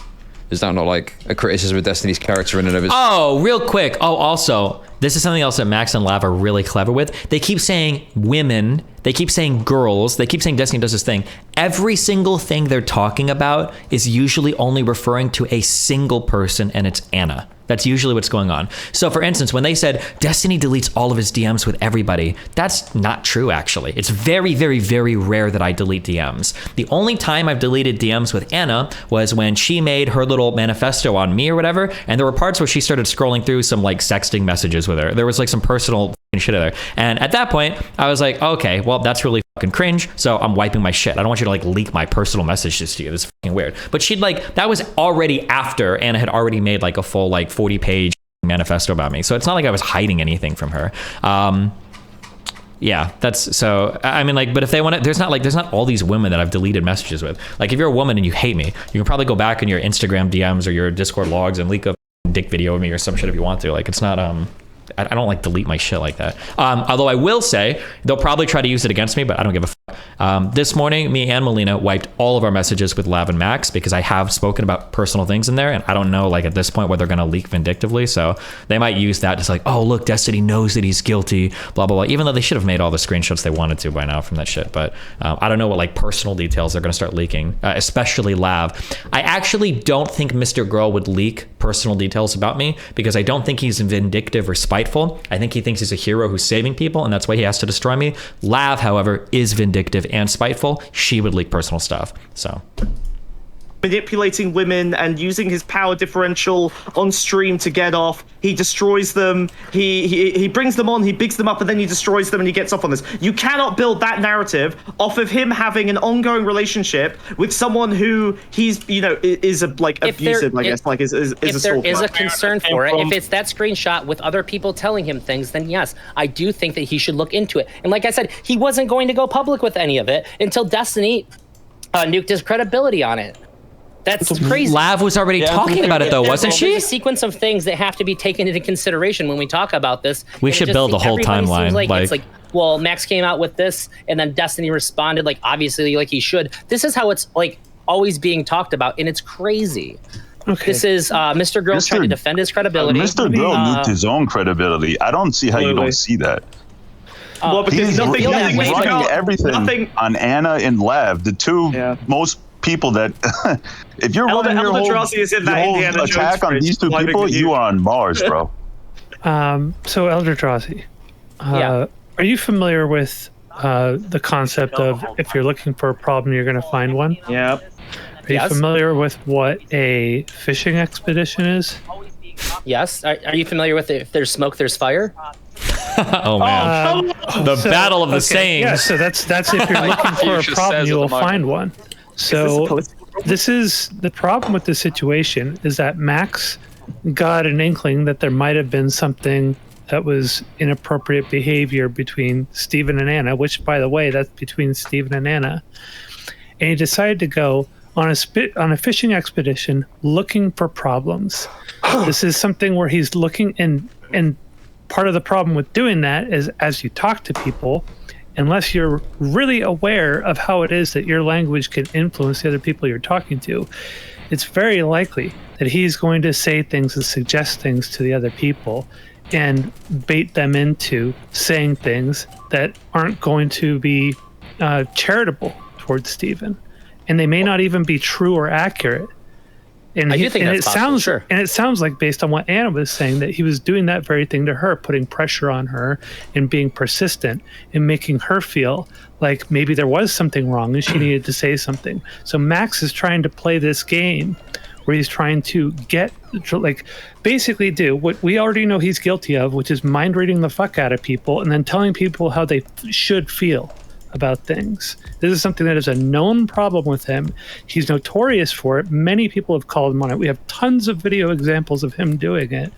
Is that not like a criticism of Destiny's character in and of itself? Oh, real quick. Oh, also, this is something else that Max and Lav are really clever with. They keep saying women, they keep saying girls, they keep saying Destiny does this thing. Every single thing they're talking about is usually only referring to a single person, and it's Anna. That's usually what's going on. So for instance, when they said Destiny deletes all of his DMs with everybody, that's not true, actually. It's very, very, very rare that I delete DMs. The only time I've deleted DMs with Anna was when she made her little manifesto on me or whatever, and there were parts where she started scrolling through some like sexting messages with her. There was like some personal shit in there. And at that point, I was like, okay, well, that's really fucking cringe, so I'm wiping my shit. I don't want you to like leak my personal messages to you. This is fucking weird. But she'd like, that was already after Anna had already made like a full like 40-page manifesto about me. So it's not like I was hiding anything from her. Yeah, that's so. I mean, like, but if they want to, there's not all these women that I've deleted messages with. Like, if you're a woman and you hate me, you can probably go back in your Instagram DMs or your Discord logs and leak a dick video of me or some shit if you want to. Like, it's not I don't like delete my shit like that. Although I will say they'll probably try to use it against me, but I don't give a fuck. This morning, me and Melina wiped all of our messages with Lav and Max because I have spoken about personal things in there, and I don't know, like at this point, what they're going to leak vindictively. So they might use that just like, oh, look, Destiny knows that he's guilty, blah, blah, blah. Even though they should have made all the screenshots they wanted to by now from that shit. But I don't know what like personal details they're going to start leaking, especially Lav. I actually don't think MrGirl would leak personal details about me because I don't think he's vindictive or spiteful. I think he thinks he's a hero who's saving people, and that's why he has to destroy me. Lav, however, is vindictive and spiteful. She would leak personal stuff. So manipulating women and using his power differential on stream to get off. He destroys them. He brings them on, he bigs them up, and then he destroys them and he gets off on this. You cannot build that narrative off of him having an ongoing relationship with someone who he's, you know, is abusive, I guess, like is if there is a concern for it, if it's that screenshot with other people telling him things, then yes, I do think that he should look into it. And like I said, he wasn't going to go public with any of it until Destiny nuked his credibility on it. That's crazy. Lav was already talking about it, though, wasn't she? There's a sequence of things that have to be taken into consideration when we talk about this. We should build a whole timeline. It's like, well, Max came out with this, and then Destiny responded, like, obviously, like he should. This is how it's, like, always being talked about, and it's crazy. Okay. This is MrGirl trying to defend his credibility. MrGirl nuked his own credibility. I don't see how you don't see that. Well, because he's running everything on Anna and Lav, the two most people that if you're running your whole attack on these two people, you are on Mars, bro. So Eldrazi, are you familiar with the concept of if you're looking for a problem, you're going to find one? Yep. Are you familiar with what a fishing expedition is? Yes. Are you familiar with it? If there's smoke, there's fire? Oh man, the battle of the sayings. Yeah, so that's if you're looking for a problem, you will find one. So this is the problem with the situation is that Max got an inkling that there might have been something that was inappropriate behavior between Steven and Anna, which, by the way, that's between Steven and Anna. And he decided to go on a fishing expedition looking for problems. This is something where he's looking, and part of the problem with doing that is as you talk to people, unless you're really aware of how it is that your language can influence the other people you're talking to, it's very likely that he's going to say things and suggest things to the other people and bait them into saying things that aren't going to be charitable towards Steven. And they may not even be true or accurate. And, it sounds like, based on what Anna was saying, that he was doing that very thing to her, putting pressure on her and being persistent and making her feel like maybe there was something wrong and she needed to say something. So Max is trying to play this game where he's trying to basically do what we already know he's guilty of, which is mind reading the fuck out of people and then telling people how they should feel about things. This is something that is a known problem with him. He's notorious for it. Many people have called him on it. We have tons of video examples of him doing it.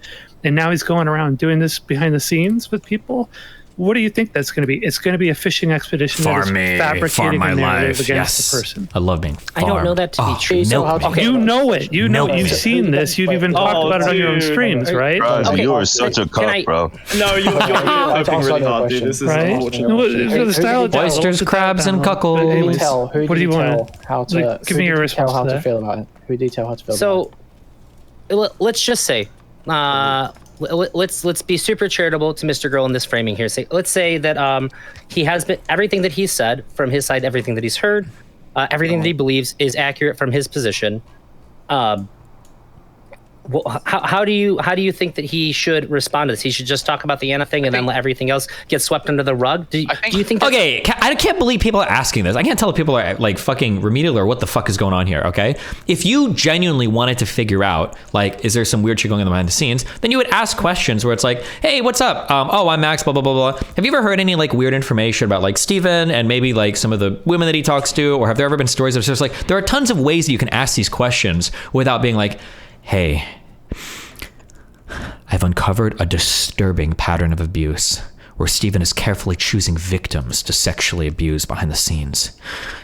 And now he's going around doing this behind the scenes with people. What do you think that's going to be? It's going to be a fishing expedition that is fabricating a narrative against the person. I love being I don't know that to be true. You know it. You know you've seen this. You've even talked about it on your own streams, right? Bro, you are such a cuck, bro. No, you're hoping really hard, dude. This is unfortunate. Oysters, crabs, and cuckoos. What do you want? Give me your response how to to that. feel about it. Who do you tell how to feel about it? So, let's just say, let's be super charitable to Mr. Girl in this framing here. Let's say that he has been everything that he said from his side, everything that he's heard, everything that he believes is accurate from his position. How do you think that he should respond to this? He should just talk about the Anna thing and then let everything else get swept under the rug? Do you think? Okay, I can't believe people are asking this. I can't tell if people are like fucking remedial or what the fuck is going on here. Okay, if you genuinely wanted to figure out like, is there some weird shit going on behind the scenes, then you would ask questions where it's like, hey, what's up? Oh, I'm Max. Blah blah blah blah. Have you ever heard any like weird information about like Steven and maybe like some of the women that he talks to, or have there ever been stories of just like there are tons of ways that you can ask these questions without being like, hey, I've uncovered a disturbing pattern of abuse where Steven is carefully choosing victims to sexually abuse behind the scenes.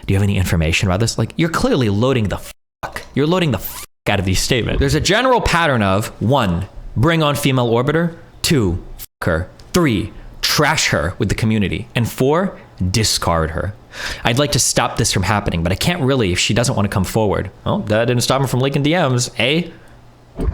Do you have any information about this? Like, you're clearly loading the fuck. You're loading the fuck out of these statements. There's a general pattern of 1, bring on female orbiter, 2, fuck her, 3, trash her with the community, and 4, discard her. I'd like to stop this from happening, but I can't really if she doesn't want to come forward. Well, that didn't stop him from leaking DMs, eh?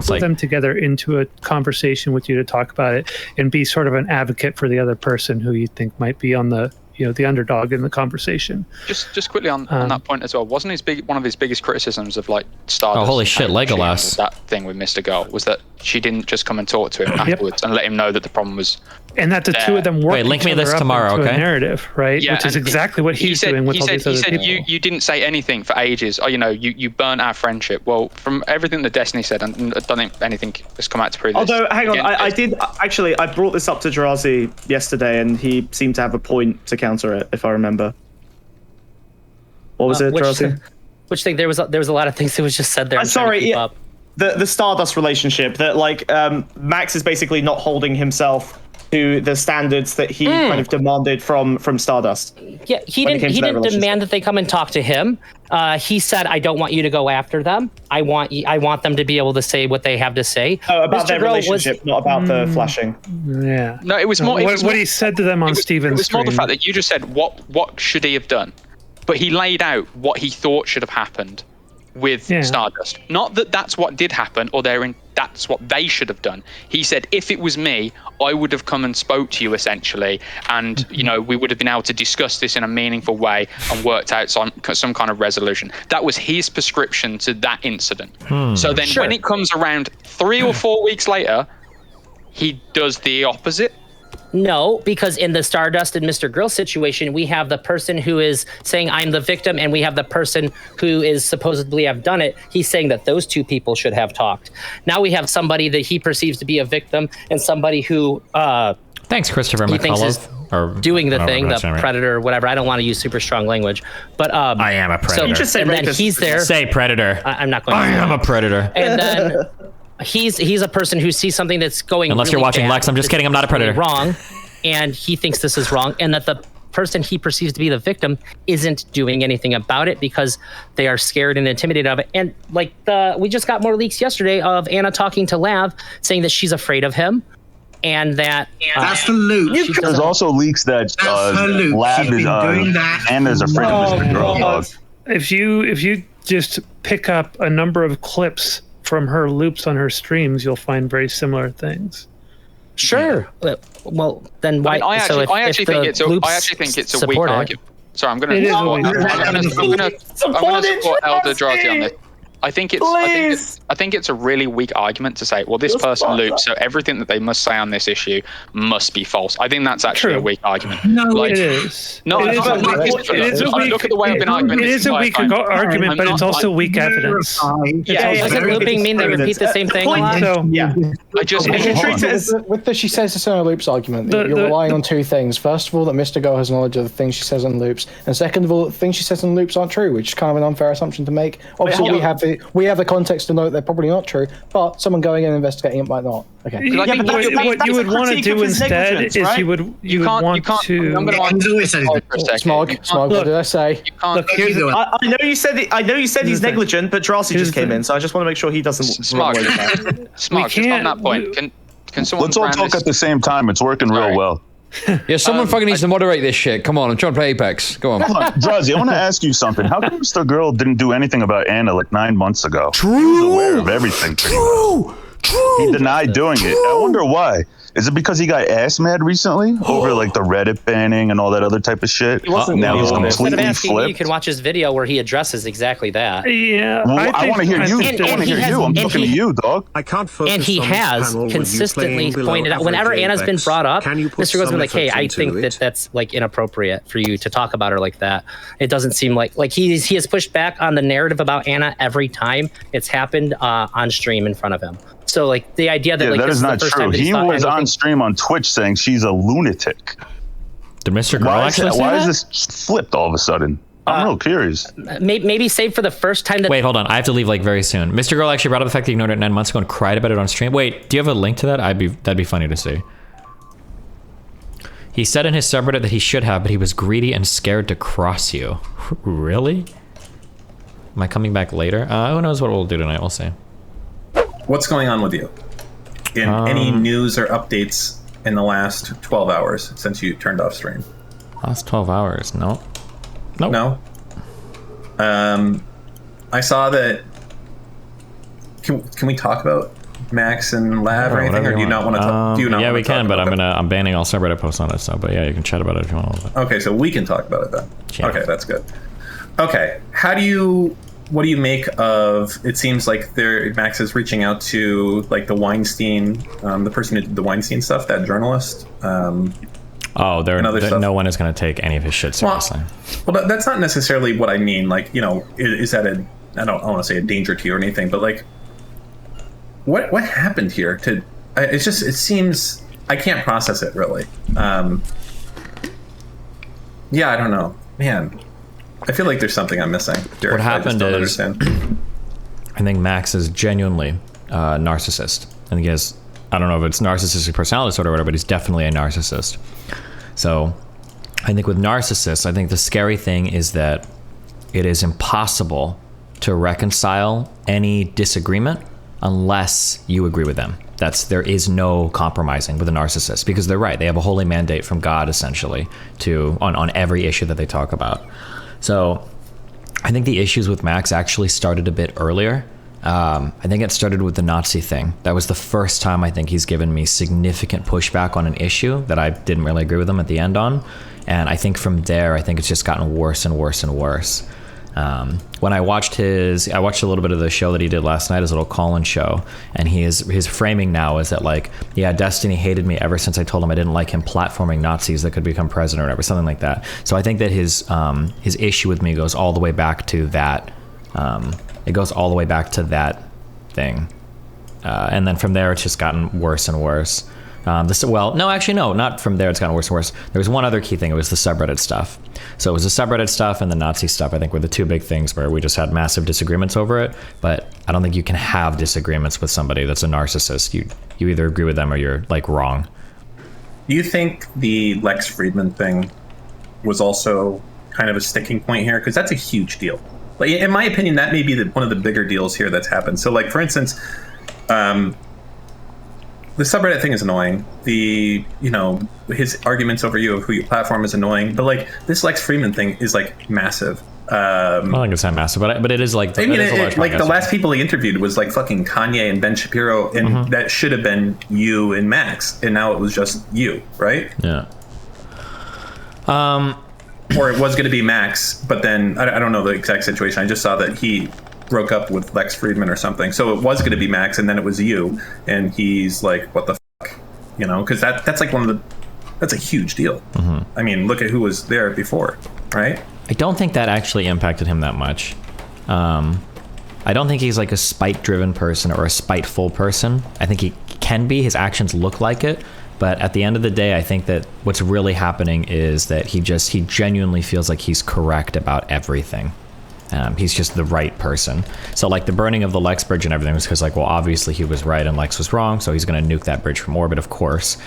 Put them together into a conversation with you to talk about it and be sort of an advocate for the other person who you think might be on the, the underdog in the conversation. Just quickly on that point as well, wasn't one of his biggest criticisms of like Stardust? Oh, holy shit, Legolas. That thing with Mr. Girl was that she didn't just come and talk to him afterwards and let him know that the problem was. And that the two of them work. Wait, link me this tomorrow, okay? A narrative, right? Yeah, Which is exactly what he's doing with all these other people. He said you didn't say anything for ages. Oh, you burnt our friendship. Well, from everything that Destiny said, I don't think anything has come out to prove this. Although, hang on, I did actually. I brought this up to Jirazi yesterday, and he seemed to have a point to counter it, if I remember. What was it, Jirazi? Which thing? There was a lot of things that was just said there. Sorry, the Stardust relationship. That like Max is basically not holding himself to the standards that he kind of demanded from Stardust. Yeah, he didn't demand that they come and talk to him. He said, "I don't want you to go after them. I want them to be able to say what they have to say." Oh, about their relationship, not about the flashing. Yeah. No, it was more. What he said to them on Steven's It was more the fact that you just said, "What should he have done?" But he laid out what he thought should have happened with Stardust. Not that that's what did happen, or that's what they should have done. He said, if it was me, I would have come and spoke to you essentially, and we would have been able to discuss this in a meaningful way and worked out some kind of resolution. That was his prescription to that incident. So then when it comes around 3 or 4 weeks later, he does the opposite. No, because in the Stardust and Mr. Girl situation, we have the person who is saying I'm the victim, and we have the person who is supposedly have done it. He's saying that those two people should have talked. Now we have somebody that he perceives to be a victim and somebody who thanks, Christopher McCullough. Doing the thing, the predator or whatever. I don't want to use super strong language, but I am a predator. So you just say then he's there. Say predator. I'm not going to. I am a predator. And then he's a person who sees something that's going unless really you're watching bad, Lex. I'm just kidding. I'm not a predator. Really wrong, and he thinks this is wrong, and that the person he perceives to be the victim isn't doing anything about it because they are scared and intimidated of it. And like we just got more leaks yesterday of Anna talking to Lav, saying that she's afraid of him, and that that's the loot. There's also leaks that Lav is Anna's afraid of Mr. Girl. Dog. If you just pick up a number of clips from her loops on her streams, you'll find very similar things. Sure. Well, then why? I actually think it's a weak argument. Sorry, I'm going to support Elder Drozzy on this. I think it's a really weak argument to say, well, this person loops, so everything that they must say on this issue must be false. I think that's actually a weak argument. No, like, it is. No, it is a weak. Look at the way I've been arguing. It is a weak argument, but it's also weak evidence. Doesn't looping mean they repeat the same thing a lot? With the she says it's in a loops argument, you're relying on two things. First of all, that Mr. Girl has knowledge of the things she says in loops, and second of all, the things she says in loops aren't true, which is kind of an unfair assumption to make. Obviously, we have the context to know that they're probably not true, but someone going in and investigating it might not. Okay. What you would want to do instead is you want to. Smog. What did I say? I know you said he's negligent, but Drosy just came in, so I just want to make sure he doesn't. Smog. Just on that point, can someone? Let's all talk at the same time. It's working real well. Yeah, someone fucking needs to moderate this shit. Come on, I'm trying to play Apex. Go on. Drowsy, I want to ask you something. How come Mr. Girl didn't do anything about Anna like 9 months ago? True. He was aware of everything. True. He denied doing it. I wonder why. Is it because he got ass mad recently over like the Reddit banning and all that other type of shit? Now he's Instead of completely asking me, you flipped. can watch his video where he addresses exactly that. Yeah, Well, I want to hear you. I want to hear you. I'm talking to you, dog. I can't focus And he on this has panel with you consistently playing pointed below out, whenever average Anna's been Apex, brought up, can you put Mr. Girl's been like, some hey, I effort think into that it? that's like inappropriate for you to talk about her like that. It doesn't seem like he has pushed back on the narrative about Anna every time it's happened on stream in front of him. So like the idea that that is not true. He was on stream on Twitch saying she's a lunatic. Did Mr. Girl actually say Why that? is this flipped all of a sudden? I'm real curious. Maybe save for the first time that. Wait, hold on. I have to leave like very soon. Mr. Girl actually brought up the fact that he ignored it 9 months ago and cried about it on stream. Wait, do you have a link to that? That'd be funny to see. He said in his subreddit that he should have, but he was greedy and scared to cross you. Really? Am I coming back later? Who knows what we'll do tonight? We'll see. What's going on with you? Any news or updates in the last 12 hours since you turned off stream? Last 12 hours? No. Nope. No. I saw that. Can we talk about Max and Lav or anything, or do you not want to talk? Yeah, we can, but I'm banning all subreddit posts on it. So, but yeah, you can chat about it if you want a little bit. Okay, so we can talk about it then. Yeah. Okay, that's good. Okay, what do you make of? It seems like Max is reaching out to like the Weinstein, the person who did the Weinstein stuff, that journalist. No one is going to take any of his shit seriously. Well, that's not necessarily what I mean. Like, is that I don't want to say a danger to you or anything, but like, what happened here? It seems I can't process it really. Yeah, I don't know, man. I feel like there's something I'm missing. Derek, what happened is, I think Max is genuinely a narcissist. I think he has, I don't know if it's narcissistic personality disorder or whatever, but he's definitely a narcissist. So I think with narcissists, I think the scary thing is that it is impossible to reconcile any disagreement unless you agree with them. There is no compromising with a narcissist, because they're right. They have a holy mandate from God, essentially, on every issue that they talk about. So I think the issues with Max actually started a bit earlier. I think it started with the Nazi thing. That was the first time I think he's given me significant pushback on an issue that I didn't really agree with him at the end on. And I think from there, I think it's just gotten worse and worse and worse. When I watched a little bit of the show that he did last night, his little call-in show, and his framing now is that like, yeah, Destiny hated me ever since I told him I didn't like him platforming Nazis that could become president or whatever, something like that. So I think that his issue with me goes all the way back to that. It goes all the way back to that thing, and then from there it's just gotten worse and worse. Not from there. It's gotten worse and worse. There was one other key thing. It was the subreddit stuff. So it was the subreddit stuff and the Nazi stuff, I think, were the two big things where we just had massive disagreements over it. But I don't think you can have disagreements with somebody that's a narcissist. You either agree with them or you're like wrong. Do you think the Lex Friedman thing was also kind of a sticking point here? Because that's a huge deal. Like, in my opinion, that may be one of the bigger deals here that's happened. So, like, for instance, the subreddit thing is annoying. His arguments over you of who your platform is annoying. But like this Lex Friedman thing is like massive. I don't think it's not massive, but it is like. I mean, the last people he interviewed was like fucking Kanye and Ben Shapiro, and that should have been you and Max, and now it was just you, right? Yeah. Or it was going to be Max, but then I don't know the exact situation. I just saw that he broke up with Lex Friedman or something. So it was going to be Max, and then it was you, and he's like, "What the fuck?" You know, because that's like that's a huge deal. I mean, look at who was there before, right? I don't think that actually impacted him that much. I don't think he's like a spite-driven person or a spiteful person. I think he can be. His actions look like it. But at the end of the day, I think that what's really happening is that he genuinely feels like he's correct about everything. He's just the right person. So like the burning of the Lex bridge and everything was because like, well, obviously he was right and Lex was wrong. So he's going to nuke that bridge from orbit, of course.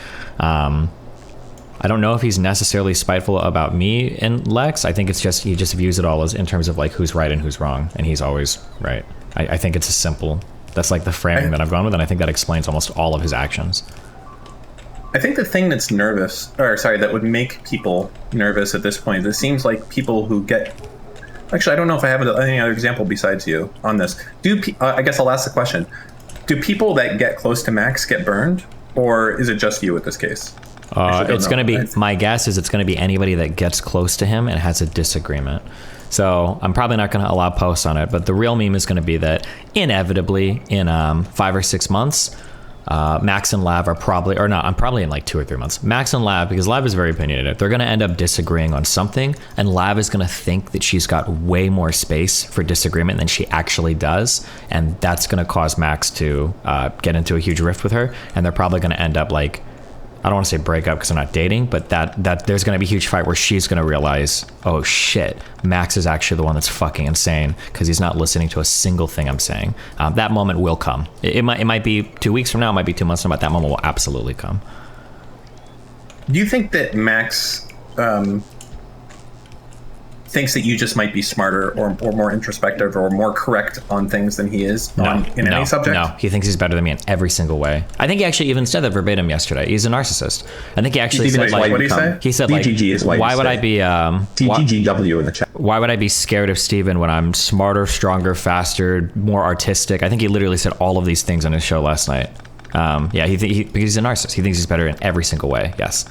I don't know if he's necessarily spiteful about me and Lex. I think it's just, he just views it all as in terms of like who's right and who's wrong. And he's always right. I think it's a simple, that's like the framing that I've gone with. And I think that explains almost all of his actions. I think the thing that's that would make people nervous at this point, it seems like people who get, actually, I don't know if I have any other example besides you on this. I guess I'll ask the question. Do people that get close to Max get burned? Or is it just you at this case? It's going to be, my guess is it's going to be anybody that gets close to him and has a disagreement. So I'm probably not going to allow posts on it, but the real meme is going to be that inevitably in 5 or 6 months, Max and Lav are probably, or not, I'm probably in like 2 or 3 months. Max and Lav, because Lav is very opinionated, they're going to end up disagreeing on something, and Lav is going to think that she's got way more space for disagreement than she actually does, and that's going to cause Max to get into a huge rift with her, and they're probably going to end up like, I don't want to say break up because they're not dating, but that there's going to be a huge fight where she's going to realize, oh shit, Max is actually the one that's fucking insane because he's not listening to a single thing I'm saying. That moment will come. It might be 2 weeks from now, it might be 2 months from now, but that moment will absolutely come. Do you think that Max thinks that you just might be smarter or more introspective or more correct on things than he is in any subject? No, he thinks he's better than me in every single way. I think he actually even said that verbatim yesterday. He's a narcissist. I think he actually said, like, what did he say? He said, like, why would I be DGGW in the chat. Why would I be scared of Steven when I'm smarter, stronger, faster, more artistic? I think he literally said all of these things on his show last night. Because he's a narcissist. He thinks he's better in every single way. Yes.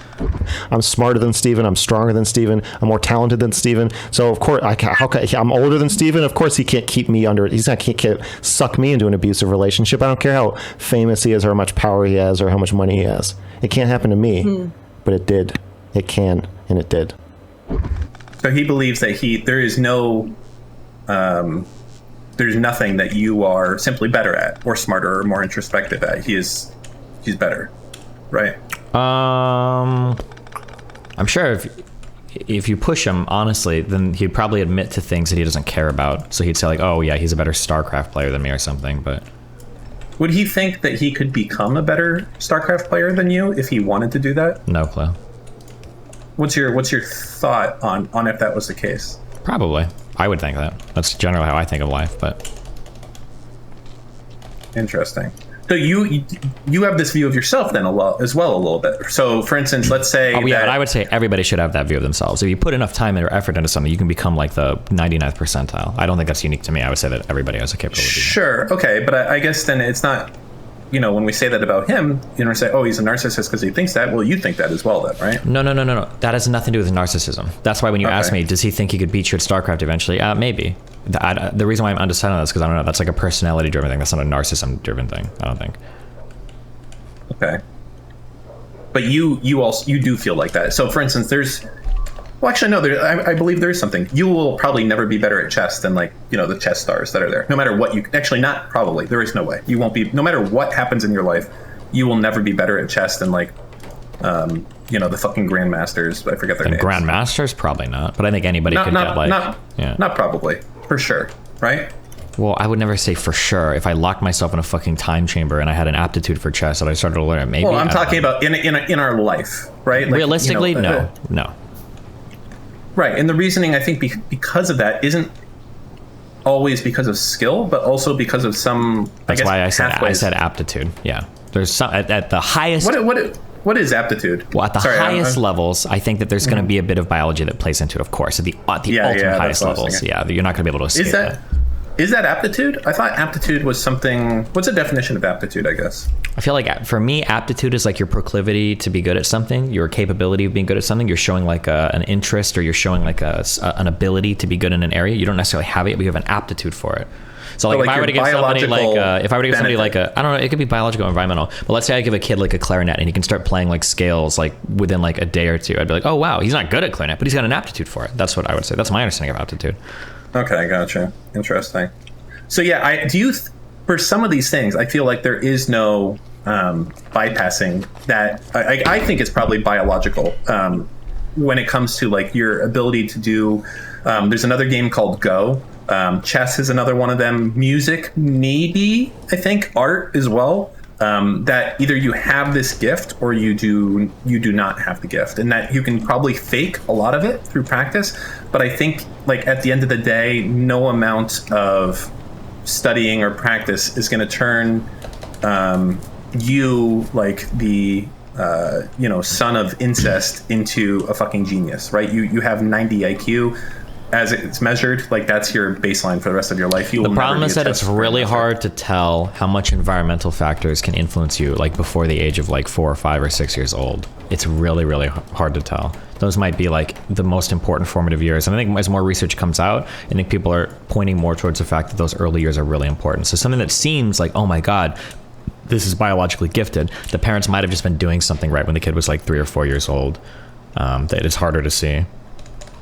I'm smarter than Steven. I'm stronger than Steven. I'm more talented than Steven. So of course, I'm older than Steven. Of course, he can't keep me under. Can't suck me into an abusive relationship. I don't care how famous he is, or how much power he has, or how much money he has. It can't happen to me, but it did. It can, and it did. So he believes that there is no. There's nothing that you are simply better at, or smarter, or more introspective at. He's better, right? I'm sure if you push him, honestly, then he'd probably admit to things that he doesn't care about. So he'd say like, oh yeah, he's a better StarCraft player than me or something. But would he think that he could become a better StarCraft player than you if he wanted to do that? No clue. What's your thought on if that was the case? Probably. I would think that. That's generally how I think of life, but... Interesting. So you have this view of yourself then a little bit. So for instance, let's say... Oh yeah, but I would say everybody should have that view of themselves. If you put enough time or effort into something, you can become like the 99th percentile. I don't think that's unique to me. I would say that everybody has a capability. Sure, okay, but I guess then it's not... when we say that about him, say, oh, he's a narcissist because he thinks that. Well, you think that as well, then, right? No. That has nothing to do with narcissism. That's why when you ask me, does he think he could beat you at StarCraft eventually? Maybe. The reason why I'm undecided on that is because I don't know. That's like a personality-driven thing. That's not a narcissism-driven thing. I don't think. Okay. But you do feel like that. So, for instance, well, actually, no. I believe there is something. You will probably never be better at chess than the chess stars that are there. No matter what you actually not probably. There is no way you won't be. No matter what happens in your life, you will never be better at chess than the fucking grandmasters. I forget their names. Grandmasters, probably not. But I think anybody could get not probably for sure, right? Well, I would never say for sure. If I locked myself in a fucking time chamber and I had an aptitude for chess and I started to learn it, maybe. Well, I'm talking about in our life, right? Realistically, no. Right, and the reasoning, I think, because of that isn't always because of skill, but also because of some. That's why I said aptitude. Yeah, there's some at the highest. What is aptitude? Well, at the highest levels, I think that there's going to be a bit of biology that plays into it. Of course, at the ultimate highest levels, you're not going to be able to escape that. Is that aptitude? I thought aptitude was something. What's the definition of aptitude, I guess? I feel like for me, aptitude is like your proclivity to be good at something, your capability of being good at something. You're showing like an interest, or you're showing like an ability to be good in an area. You don't necessarily have it, but you have an aptitude for it. So like, if I were to give somebody like a, I don't know, it could be biological or environmental, but let's say I give a kid like a clarinet and he can start playing like scales like within like a day or two. I'd be like, oh wow, he's not good at clarinet, but he's got an aptitude for it. That's what I would say. That's my understanding of aptitude. Okay, gotcha. Interesting. So yeah, for some of these things, I feel like there is no bypassing that. I think it's probably biological when it comes to like your ability to do. There's another game called Go. Chess is another one of them. Music, maybe. I think art as well. That either you have this gift or you do not have the gift, and that you can probably fake a lot of it through practice. But I think like at the end of the day, no amount of studying or practice is going to turn you, like the son of incest, into a fucking genius, right? You have 90 IQ. As it's measured, like that's your baseline for the rest of your life. The problem is that it's really hard to tell how much environmental factors can influence you, like before the age of like 4 or 5 or 6 years old. It's really, really hard to tell. Those might be like the most important formative years. And I think as more research comes out, I think people are pointing more towards the fact that those early years are really important. So something that seems like, oh my God, this is biologically gifted, the parents might have just been doing something right when the kid was like 3 or 4 years old. That it's harder to see.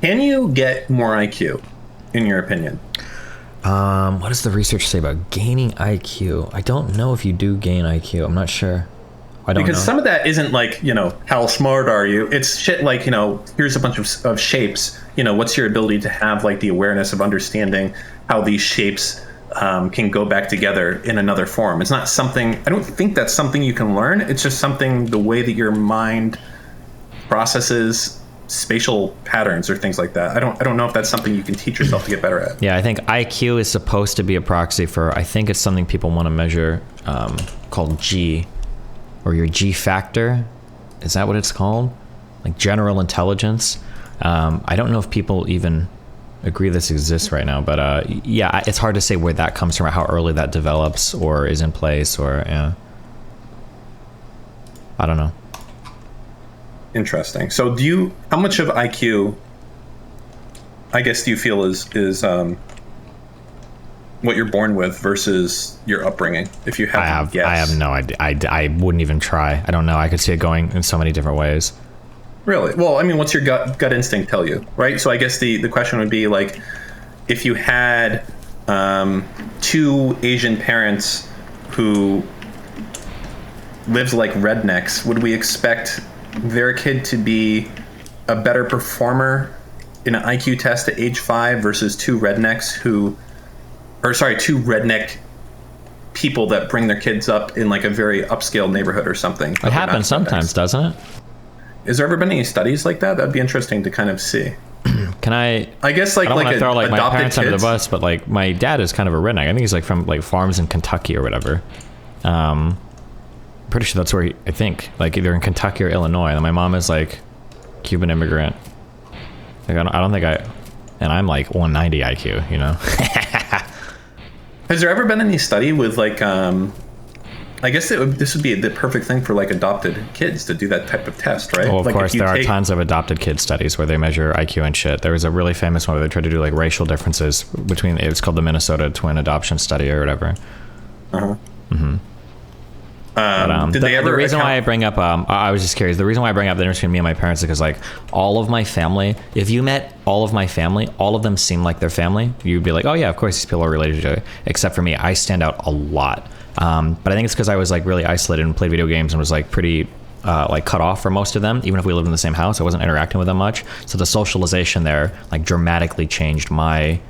Can you get more IQ, in your opinion? What does the research say about gaining IQ? I don't know if you do gain IQ. I'm not sure. I don't know. Because some of that isn't like, how smart are you? It's shit like, here's a bunch of shapes. What's your ability to have like the awareness of understanding how these shapes can go back together in another form? It's not something, I don't think that's something you can learn. It's just something, the way that your mind processes spatial patterns or things like that. I don't know if that's something you can teach yourself to get better at. Yeah, I think IQ is supposed to be a proxy for, I think it's something people want to measure called G, or your G factor. Is that what it's called? Like general intelligence. I don't know if people even agree this exists right now, but yeah, it's hard to say where that comes from, or how early that develops or is in place, or yeah. I don't know. Interesting. So how much of IQ, I guess, do you feel is what you're born with versus your upbringing? If you have to guess. I have no idea. I wouldn't even try. I don't know. I could see it going in so many different ways. Really? Well, I mean, what's your gut instinct tell you, right? So I guess the question would be like, if you had 2 Asian parents who lived like rednecks, would we expect their kid to be a better performer in an IQ test at age 5 versus 2 rednecks 2 redneck people that bring their kids up in like a very upscale neighborhood or something? It happens sometimes, doesn't it? Has there ever been any studies like that? That'd be interesting to kind of see. Can I guess like I don't want to throw like my parents under the bus, but like my dad is kind of a redneck. I think he's like from like farms in Kentucky or whatever. Pretty sure that's where I think like either in Kentucky or Illinois. And my mom is like Cuban immigrant. Like I don't think and I'm like 190 IQ, Has there ever been any study with like I guess this would be the perfect thing for like adopted kids to do that type of test, right? Well, of course, there are tons of adopted kid studies where they measure IQ and shit. There was a really famous one where they tried to do like racial differences between, it's called the Minnesota Twin Adoption Study or whatever. Mm-hmm. The reason why I bring up, I was just curious. The reason why I bring up the difference between me and my parents is because, like, all of my family, if you met all of my family, all of them seem like their family. You'd be like, oh yeah, of course these people are related to each other. Except for me, I stand out a lot. But I think it's because I was like really isolated and played video games and was like pretty like cut off from most of them. Even if we lived in the same house, I wasn't interacting with them much. So the socialization there like dramatically changed my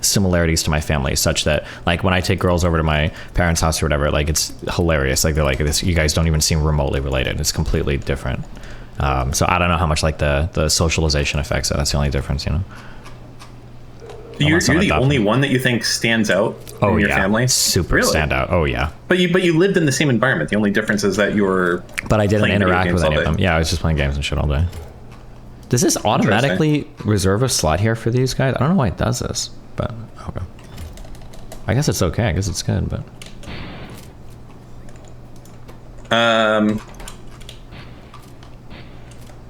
similarities to my family, such that like when I take girls over to my parents' house or whatever, like it's hilarious. Like they're like, this, you guys don't even seem remotely related. It's completely different. So I don't know how much like the socialization affects it. That's the only difference, You're the only one that you think stands out in your family? Super stand out. Oh yeah. But you lived in the same environment. The only difference is that But I didn't interact with any of them. Yeah, I was just playing games and shit all day. Does this automatically reserve a slot here for these guys? I don't know why it does this, but okay. I guess it's okay. I guess it's good, but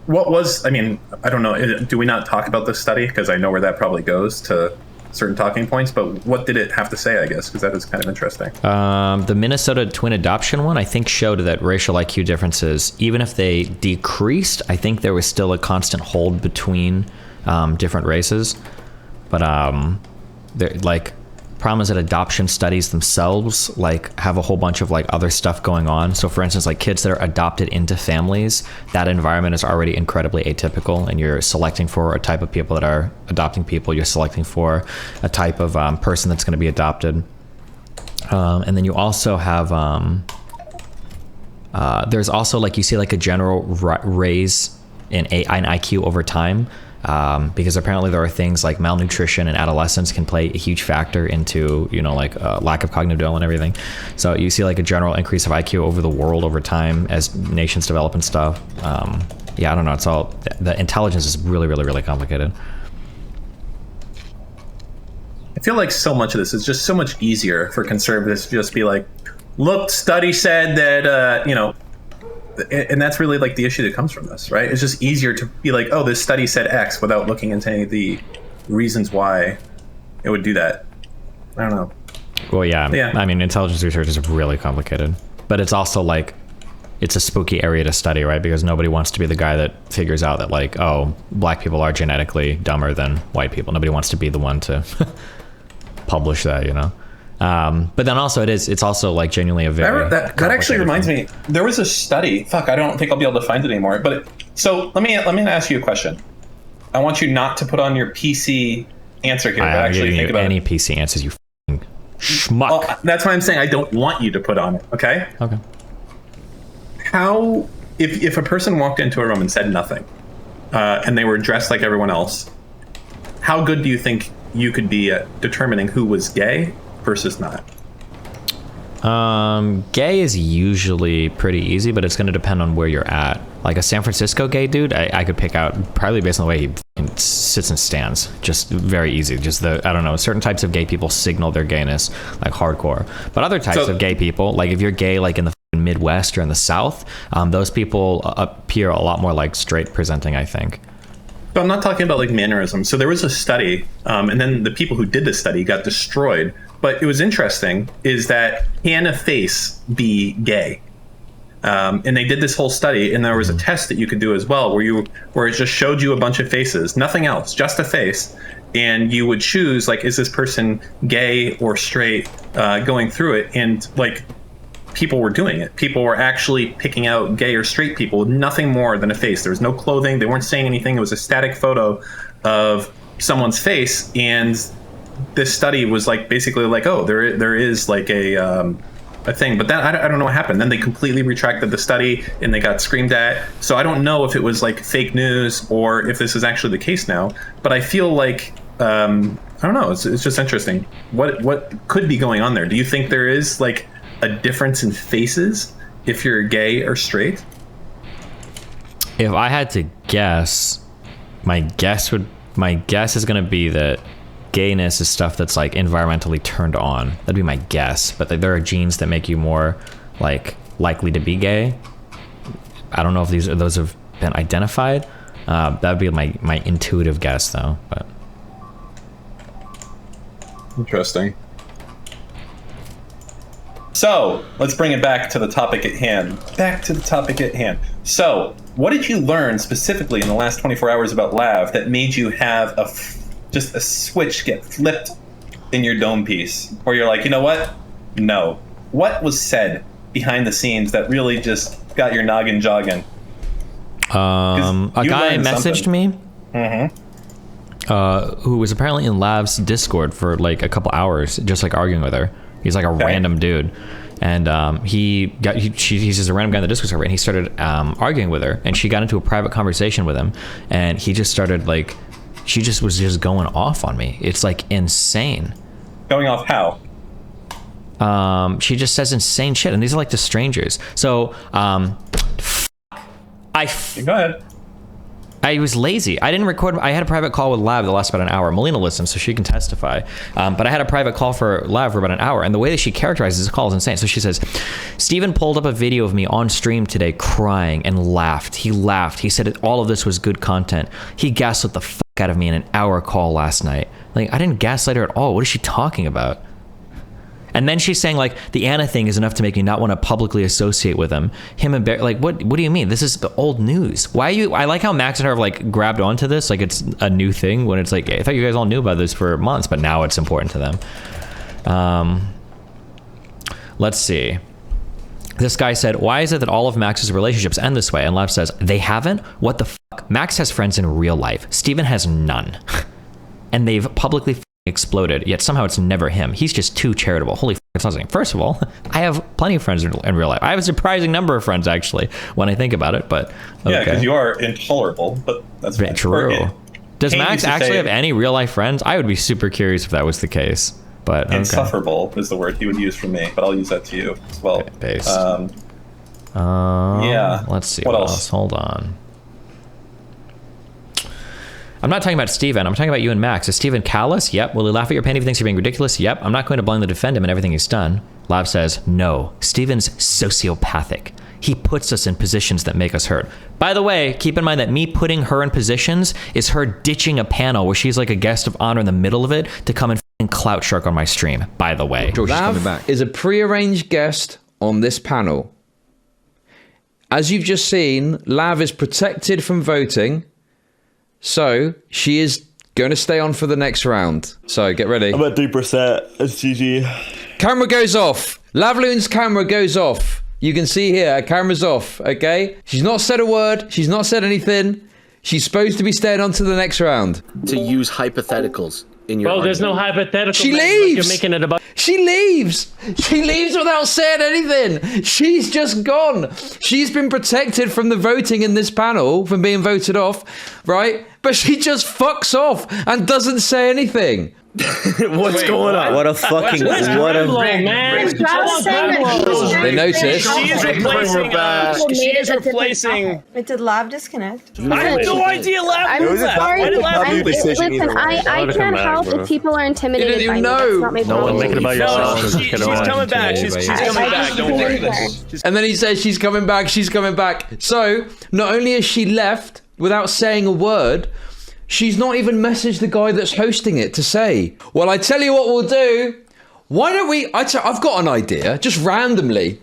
what was, I mean, I don't know, do we not talk about this study? Because I know where that probably goes to certain talking points, but what did it have to say, I guess? Because that is kind of interesting. The Minnesota twin adoption one, I think, showed that racial IQ differences, even if they decreased, I think there was still a constant hold between different races. But like, problem is that adoption studies themselves like have a whole bunch of like other stuff going on. So for instance, like kids that are adopted into families, that environment is already incredibly atypical, and you're selecting for a type of people that are adopting people. You're selecting for a type of person that's going to be adopted. And then you also have there's also like you see like a general raise in IQ over time. Because apparently there are things like malnutrition and adolescence can play a huge factor into, you know, like lack of cognitive development and everything. So you see like a general increase of IQ over the world over time as nations develop and stuff. Yeah, I don't know. It's all, the intelligence is really, really, really complicated. I feel like so much of this is just so much easier for conservatives to just be like, look, study said that, you know, and that's really like the issue that comes from this, right? It's just easier to be like, oh, this study said X without looking into any of the reasons why it would do that. I don't know. Well, yeah. I mean, intelligence research is really complicated, but it's also like, it's a spooky area to study, right? Because nobody wants to be the guy that figures out that like, oh, black people are genetically dumber than white people. Nobody wants to be the one to publish that, you know? But then also it's also like genuinely a very that actually reminds me, there was a study, I don't think I'll be able to find it anymore, but so let me ask you a question. I want you not to put on your PC answer here, but actually think about any PC answers, you f***ing schmuck. Well, that's why I'm saying I don't want you to put on it. Okay How, if a person walked into a room and said nothing, and they were dressed like everyone else, how good do you think you could be at determining who was gay versus not? Gay is usually pretty easy, but it's going to depend on where you're at. Like a San Francisco gay dude, I could pick out probably based on the way he sits and stands. Just very easy. Just I don't know, certain types of gay people signal their gayness like hardcore. But other types of gay people, like if you're gay like in the Midwest or in the South, those people appear a lot more like straight presenting, I think. But I'm not talking about like mannerisms. So there was a study, and then the people who did the study got destroyed. But it was interesting is that can a face be gay? And they did this whole study, and there was a test that you could do as well, where it just showed you a bunch of faces, nothing else, just a face, and you would choose like, is this person gay or straight, going through it, and like people were doing it. People were actually picking out gay or straight people with nothing more than a face. There was no clothing. They weren't saying anything. It was a static photo of someone's face, and this study was like basically like, oh, there is like a thing, but then I don't know what happened. Then they completely retracted the study and they got screamed at. So I don't know if it was like fake news or if this is actually the case now. But I feel like I don't know. It's just interesting. What could be going on there? Do you think there is like a difference in faces if you're gay or straight? If I had to guess, my guess is going to be that gayness is stuff that's like environmentally turned on. That'd be my guess. But there are genes that make you more like likely to be gay. I don't know if those have been identified. That would be my intuitive guess, though. But interesting. So let's bring it back to the topic at hand. So what did you learn specifically in the last 24 hours about Lav that made you have just a switch get flipped in your dome piece, where you're like, you know what? No. What was said behind the scenes that really just got your noggin jogging? A guy messaged me. Who was apparently in Lav's Discord for like a couple hours, just like arguing with her. He's like a random dude, and he's just a random guy in the Discord server, and he started arguing with her, and she got into a private conversation with him, and he just started like, she just was just going off on me. It's like insane. Going off how? She just says insane shit, and these are like the strangers. So, Go ahead. I was lazy. I didn't record. I had a private call with Lav that lasted about an hour. Melina listens, so she can testify. But I had a private call for Lav for about an hour. And the way that she characterizes this call is insane. So she says, Steven pulled up a video of me on stream today crying and laughed. He laughed. He said all of this was good content. He gaslit the fuck out of me in an hour call last night. Like, I didn't gaslight her at all. What is she talking about? And then she's saying, like, the Anna thing is enough to make me not want to publicly associate with him. Him and Bear, like, what do you mean? This is the old news. Why are you, I like how Max and her have, like, grabbed onto this, like it's a new thing, when it's like, I thought you guys all knew about this for months, but now it's important to them. Let's see. This guy said, why is it that all of Max's relationships end this way? And Lav says, they haven't? What the fuck? Max has friends in real life. Steven has none. And they've publicly exploded, yet somehow it's never him. He's just too charitable. Holy f***, it's not something. First of all, I have plenty of friends in real life. I have a surprising number of friends, actually, when I think about it, but okay. Yeah, because you are intolerable, but that's very true. Does Max actually have any real life friends? I would be super curious if that was the case, but okay. Insufferable is the word he would use for me, but I'll use that to you as well. Okay, yeah. Let's see. What else? Hold on. I'm not talking about Steven. I'm talking about you and Max. Is Steven callous? Yep. Will he laugh at your pain if he thinks you're being ridiculous? Yep. I'm not going to blindly defend him and everything he's done. Lav says, no. Steven's sociopathic. He puts us in positions that make us hurt. By the way, keep in mind that me putting her in positions is her ditching a panel where she's like a guest of honor in the middle of it to come and f***ing clout shark on my stream, by the way. Lav is a pre-arranged guest on this panel. As you've just seen, Lav is protected from voting. So, she is going to stay on for the next round. So, get ready. I'm at 3%. It's GG. Camera goes off. Lavloon's camera goes off. You can see here, her camera's off, okay? She's not said a word. She's not said anything. She's supposed to be staying on to the next round. To use hypotheticals in your there's no hypothetical. She leaves. Like you're making it about. She leaves. She leaves without saying anything. She's just gone. She's been protected from the voting in this panel, from being voted off, right? But she just fucks off and doesn't say anything. What's going on? What a fucking man. They noticed. She's replacing. Did Lav disconnect? I have no idea. Lav. I'm sorry. Listen, I can't help if people are intimidated by me. That's not my problem. Make it about yourself. She's coming back. She's coming back. Don't worry. And then he says she's coming back. She's coming back. So not only has she left without saying a word, she's not even messaged the guy that's hosting it to say, well, I tell you what we'll do. Why don't we... I've got an idea. Just randomly,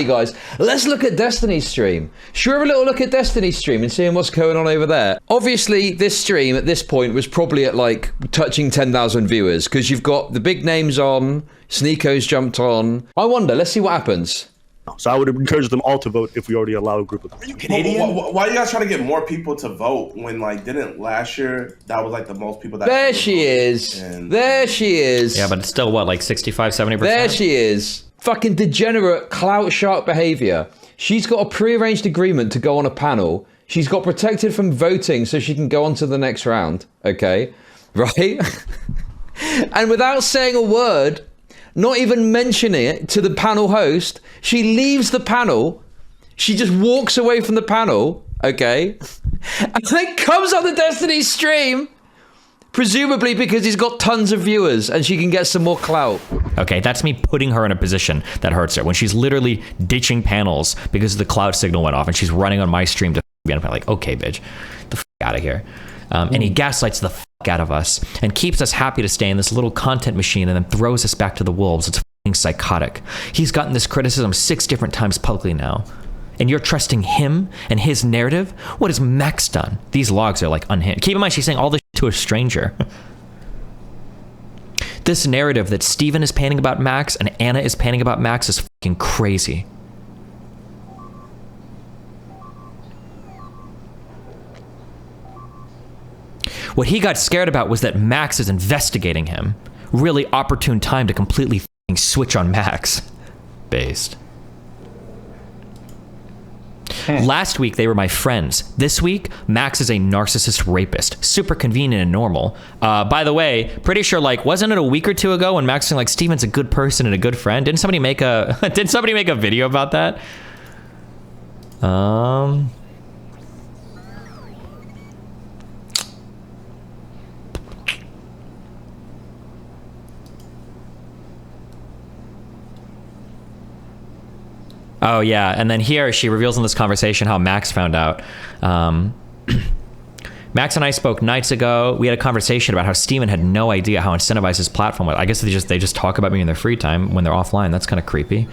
guys. Let's look at Destiny's stream. Should we have a little look at Destiny's stream and seeing what's going on over there? Obviously, this stream at this point was probably at like touching 10,000 viewers because you've got the big names on. Sneeko's jumped on. I wonder. Let's see what happens. So I would encourage them all to vote if we already allow a group of them. Are you Canadian? Why are you guys trying to get more people to vote when, like, didn't last year that was like the most people that... There she is. There she is. Yeah, but it's still, what, like 65, 70%? There she is. Fucking degenerate clout shark behavior. She's got a pre-arranged agreement to go on a panel. She's got protected from voting so she can go on to the next round. Okay? Right? And without saying a word... not even mentioning it to the panel host, she leaves the panel. She just walks away from the panel, okay? And then comes on the Destiny stream, presumably because he's got tons of viewers and she can get some more clout. Okay, that's me putting her in a position that hurts her when she's literally ditching panels because the clout signal went off and she's running on my stream to be like, okay, bitch, the f out of here. And he gaslights the f out of us and keeps us happy to stay in this little content machine and then throws us back to the wolves. It's f***ing psychotic. He's gotten this criticism 6 different times publicly now. And you're trusting him and his narrative? What has Max done? These logs are like unhinged. Keep in mind, she's saying all this to a stranger. This narrative that Steven is painting about Max and Anna is painting about Max is f***ing crazy. What he got scared about was that Max is investigating him. Really opportune time to completely f***ing switch on Max. Based. Last week, they were my friends. This week, Max is a narcissist rapist. Super convenient and normal. By the way, pretty sure, like, wasn't it a week or 2 ago when Max was like, Steven's a good person and a good friend? Didn't somebody make a video about that? Oh yeah, and then here she reveals in this conversation how Max found out. Max and I spoke nights ago. We had a conversation about how Steven had no idea how incentivized his platform was. I guess they just talk about me in their free time when they're offline. That's kind of creepy.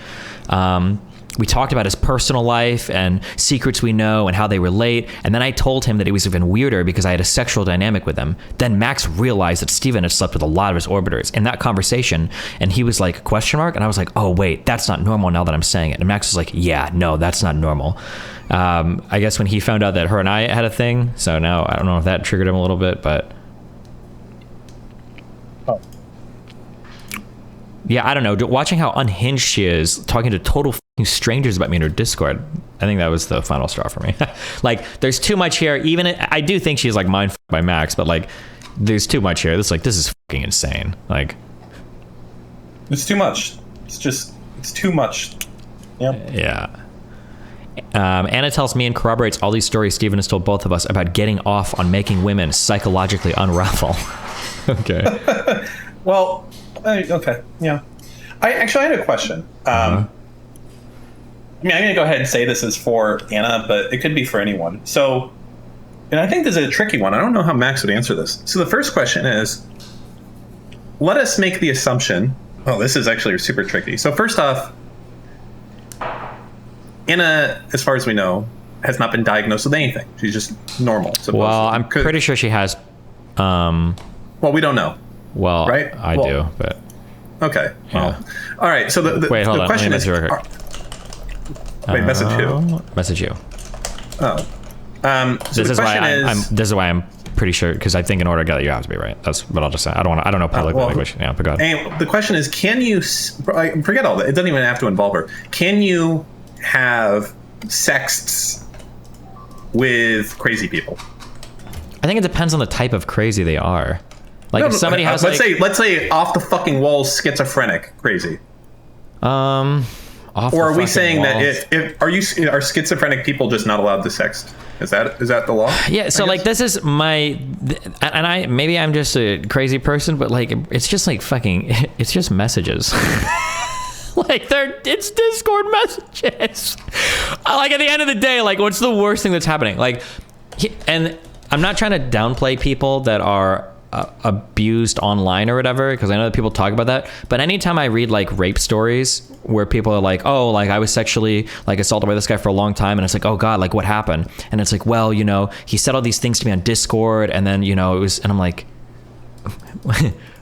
We talked about his personal life and secrets we know and how they relate. And then I told him that it was even weirder because I had a sexual dynamic with him. Then Max realized that Steven had slept with a lot of his orbiters in that conversation. And he was like, question mark? And I was like, oh, wait, that's not normal now that I'm saying it. And Max was like, yeah, no, that's not normal. I guess when he found out that her and I had a thing. So now I don't know if that triggered him a little bit, but. Yeah, I don't know. Watching how unhinged she is, talking to total strangers about me in her Discord, I think that was the final straw for me. Like, there's too much here. Even I do think she's like mind by Max, but like, there's too much here. This is fucking insane. Like, it's too much. It's too much. Yeah. Anna tells me and corroborates all these stories Steven has told both of us about getting off on making women psychologically unravel. Okay. Well. Okay, yeah. I had a question. I mean, I'm going to go ahead and say this is for Anna, but it could be for anyone. So, and I think this is a tricky one. I don't know how Max would answer this. So the first question is, let us make the assumption. Oh, this is actually super tricky. So first off, Anna, as far as we know, has not been diagnosed with anything. She's just normal. Supposedly. Well, I'm pretty sure she has. Well, we don't know. Well, right? I do, but okay. Well, all right. So the question is, wait, message who? Message you. Oh, so this is why I'm pretty sure, because I think in order to get it, you have to be right. That's what I'll just say. I don't know public language. Yeah, but go ahead. And the question is, can you forget all that? It doesn't even have to involve her. Can you have sexts with crazy people? I think it depends on the type of crazy they are. Like if somebody has let's say off the fucking walls schizophrenic crazy. Or are we saying that if are schizophrenic people just not allowed to sext? Is that the law? Yeah. So like this is maybe I'm just a crazy person, but like it's just like it's just messages. Like it's Discord messages. Like at the end of the day, like what's the worst thing that's happening? Like, and I'm not trying to downplay people that are abused online or whatever, because I know that people talk about that, but anytime I read like rape stories where people are like, oh, like I was sexually like assaulted by this guy for a long time, and it's like, oh god, like what happened? And it's like, well, you know, he said all these things to me on Discord, and then, you know, it was, and I'm like,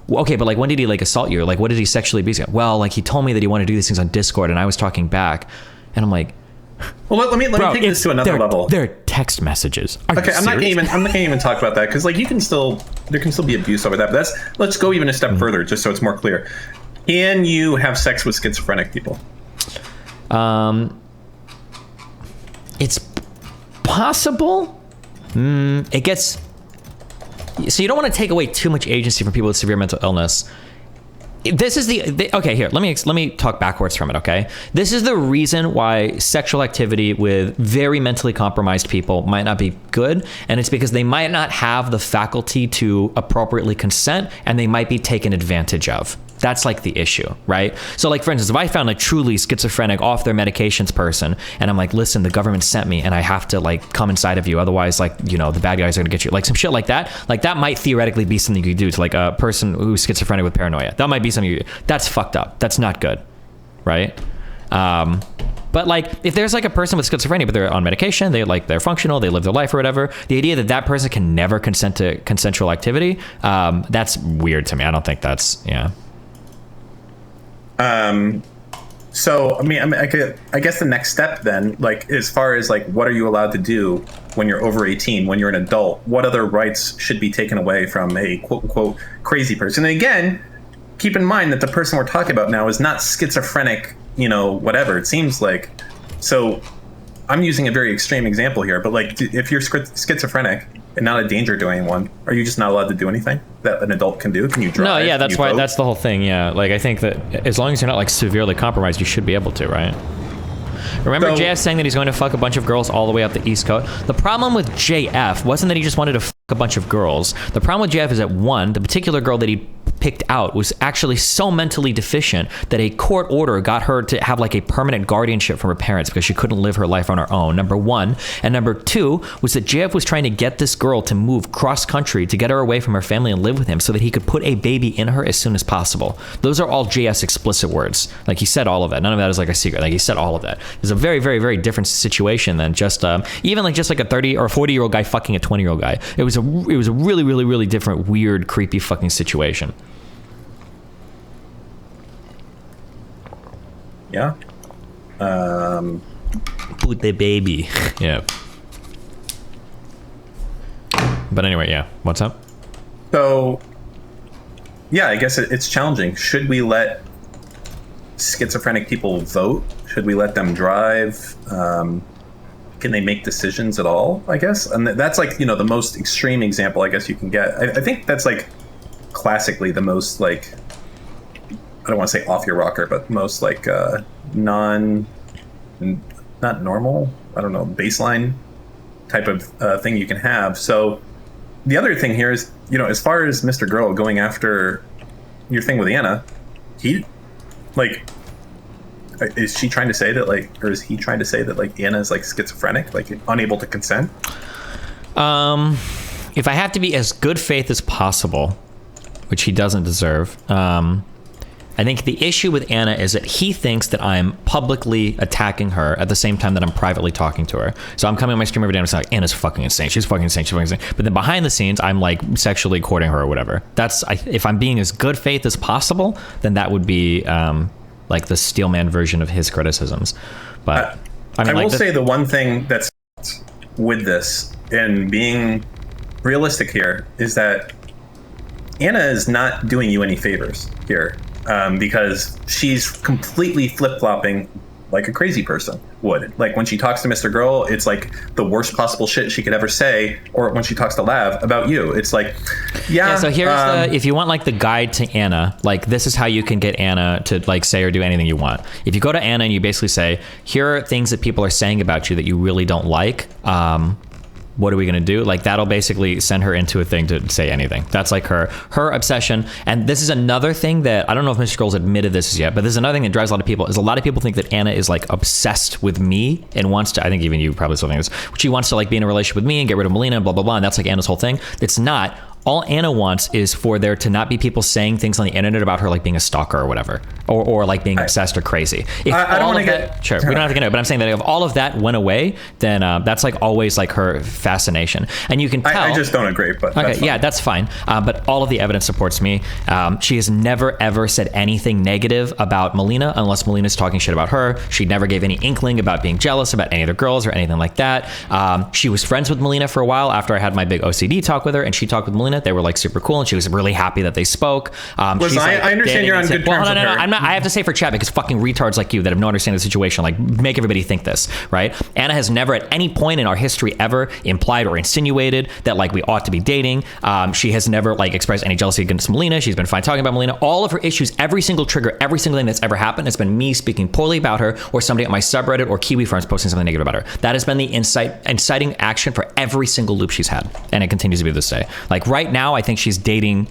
okay, but like when did he like assault you? Like what did he sexually abuse you? Well, like he told me that he wanted to do these things on Discord, and I was talking back, and I'm like, well, let me take this to another level. They're text messages. Okay, I'm not gonna even talk about that, because like there can still be abuse over that. But let's go even a step further, just so it's more clear. Can you have sex with schizophrenic people? It's possible. It gets. So you don't want to take away too much agency from people with severe mental illness. This is okay, here, let me talk backwards from it, okay? This is the reason why sexual activity with very mentally compromised people might not be good, and it's because they might not have the faculty to appropriately consent, and they might be taken advantage of. That's like the issue, right? So like, for instance, if I found a truly schizophrenic, off their medications person, and I'm like, listen, the government sent me and I have to like come inside of you, otherwise like, you know, the bad guys are gonna get you, like some shit like that might theoretically be something you could do to like a person who's schizophrenic with paranoia. That might be something that's fucked up. That's not good, right? But like, if there's like a person with schizophrenia, but they're on medication, they're functional, they live their life or whatever, the idea that that person can never consent to consensual activity, that's weird to me. I don't think that's, yeah. So I mean, I guess the next step then, like as far as like what are you allowed to do when you're over 18, when you're an adult, what other rights should be taken away from a quote unquote crazy person? And again, keep in mind that the person we're talking about now is not schizophrenic, you know, whatever it seems like. So I'm using a very extreme example here, but like if you're schizophrenic and not a danger to anyone, are you just not allowed to do anything that an adult can do? Can you drive? No, yeah, that's why, that's the whole thing, yeah. Like, I think that as long as you're not, like, severely compromised, you should be able to, right? Remember JF saying that he's going to fuck a bunch of girls all the way up the East Coast? The problem with JF wasn't that he just wanted to fuck a bunch of girls. The problem with JF is that, one, the particular girl that he picked out was actually so mentally deficient that a court order got her to have like a permanent guardianship from her parents because she couldn't live her life on her own, number one. And number two was that JF was trying to get this girl to move cross country to get her away from her family and live with him so that he could put a baby in her as soon as possible. Those are all JS explicit words. Like, he said all of it. None of that is like a secret. Like, he said all of that. It's a very, very, very different situation than just even like just like a 30 or 40-year-old guy fucking a 20-year-old guy. It was a really, really, really different, weird, creepy fucking situation. Yeah. Put the baby. Yeah. But anyway, yeah. What's up? So, yeah, I guess it's challenging. Should we let schizophrenic people vote? Should we let them drive? Can they make decisions at all, I guess? And that's like, you know, the most extreme example I guess you can get. I think that's like classically the most like, I don't want to say off your rocker, but most like not normal, I don't know, baseline type of thing you can have. So the other thing here is, you know, as far as Mr. Girl going after your thing with Anna, he like, is she trying to say that like, or is he trying to say that like Anna is like schizophrenic, like unable to consent? If I have to be as good faith as possible, which he doesn't deserve, I think the issue with Anna is that he thinks that I'm publicly attacking her at the same time that I'm privately talking to her. So I'm coming on my stream every day and I'm saying, like, Anna's fucking insane. She's fucking insane. She's fucking insane. But then behind the scenes, I'm like sexually courting her or whatever. If I'm being as good faith as possible, then that would be like the Steelman version of his criticisms. But I mean, I will say the one thing that's with this and being realistic here is that Anna is not doing you any favors here. Because she's completely flip-flopping like a crazy person would. Like when she talks to Mr. Girl, it's like the worst possible shit she could ever say. Or when she talks to Lav about you, it's like, yeah. So here's if you want like the guide to Anna, like this is how you can get Anna to like say or do anything you want. If you go to Anna and you basically say, here are things that people are saying about you that you really don't like. What are we going to do? Like that'll basically send her into a thing to say anything. That's like her obsession. And this is another thing that I don't know if Mr. Girl's admitted this yet, but this is another thing that drives a lot of people is a lot of people think that Anna is like obsessed with me and wants to, I think even you probably still think this, she wants to like be in a relationship with me and get rid of Melina and blah, blah, blah. And that's like Anna's whole thing. It's not. All Anna wants is for there to not be people saying things on the internet about her like being a stalker or whatever, or like being obsessed or crazy. If I don't want to get... Sure, we don't have to get into it, but I'm saying that if all of that went away, then that's like always like her fascination. And you can tell... I just don't agree, but okay, yeah, that's fine. But all of the evidence supports me. She has never, ever said anything negative about Melina unless Melina's talking shit about her. She never gave any inkling about being jealous about any other girls or anything like that. She was friends with Melina for a while after I had my big OCD talk with her, and she talked with Melina. They were like super cool, and she was really happy that they spoke. I understand you're on good terms with her. I'm not. I have to say for chat because fucking retards like you that have no understanding of the situation like make everybody think this, right? Anna has never at any point in our history ever implied or insinuated that like we ought to be dating. She has never like expressed any jealousy against Melina. She's been fine talking about Melina. All of her issues, every single trigger, every single thing that's ever happened has been me speaking poorly about her or somebody on my subreddit or Kiwi Friends posting something negative about her. That has been the inciting action for every single loop she's had, and it continues to be this day. Like right now, I think she's dating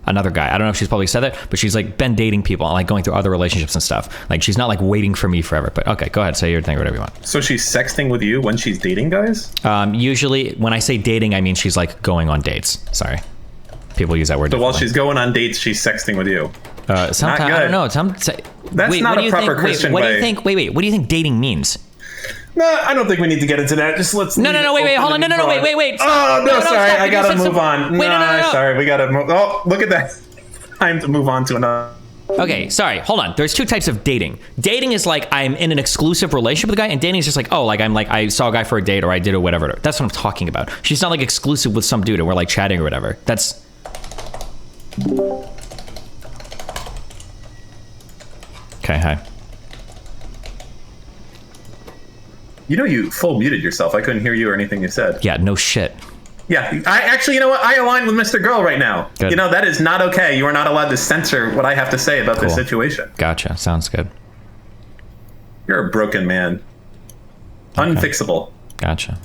another guy. I don't know if she's probably said that, but she's like been dating people and like going through other relationships and stuff. Like she's not like waiting for me forever. But okay, go ahead, say your thing, whatever you want. So she's sexting with you when she's dating guys? Usually when I say dating, I mean she's like going on dates. Sorry. People use that word. So while she's going on dates, she's sexting with you. Sometimes I don't know. That's not a proper Christian way. What do you think? Wait. What do you think dating means? No, I don't think we need to get into that. Just let's. No, wait, hold on. No, wait. Oh, no, sorry. I gotta move on. Wait, no. Sorry, we gotta move. Oh, look at that. Time to move on to another. Okay, sorry, hold on. There's two types of dating. Dating is like I'm in an exclusive relationship with a guy, and dating is just like, oh, like I'm like I saw a guy for a date or I did or whatever. That's what I'm talking about. She's not like exclusive with some dude and we're like chatting or whatever. That's. Okay, hi. You know, you full muted yourself. I couldn't hear you or anything you said. Yeah, no shit. Yeah, I actually, you know what? I align with Mr. Girl right now. Good. You know, that is not okay. You are not allowed to censor what I have to say about this situation. Gotcha. Sounds good. You're a broken man. Okay. Unfixable. Gotcha.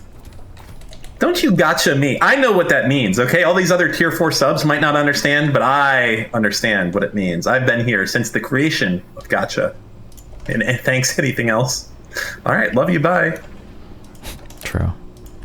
Don't you gotcha me. I know what that means, okay? All these other tier 4 subs might not understand, but I understand what it means. I've been here since the creation of gotcha. And thanks, anything else? All right, love you, bye. True.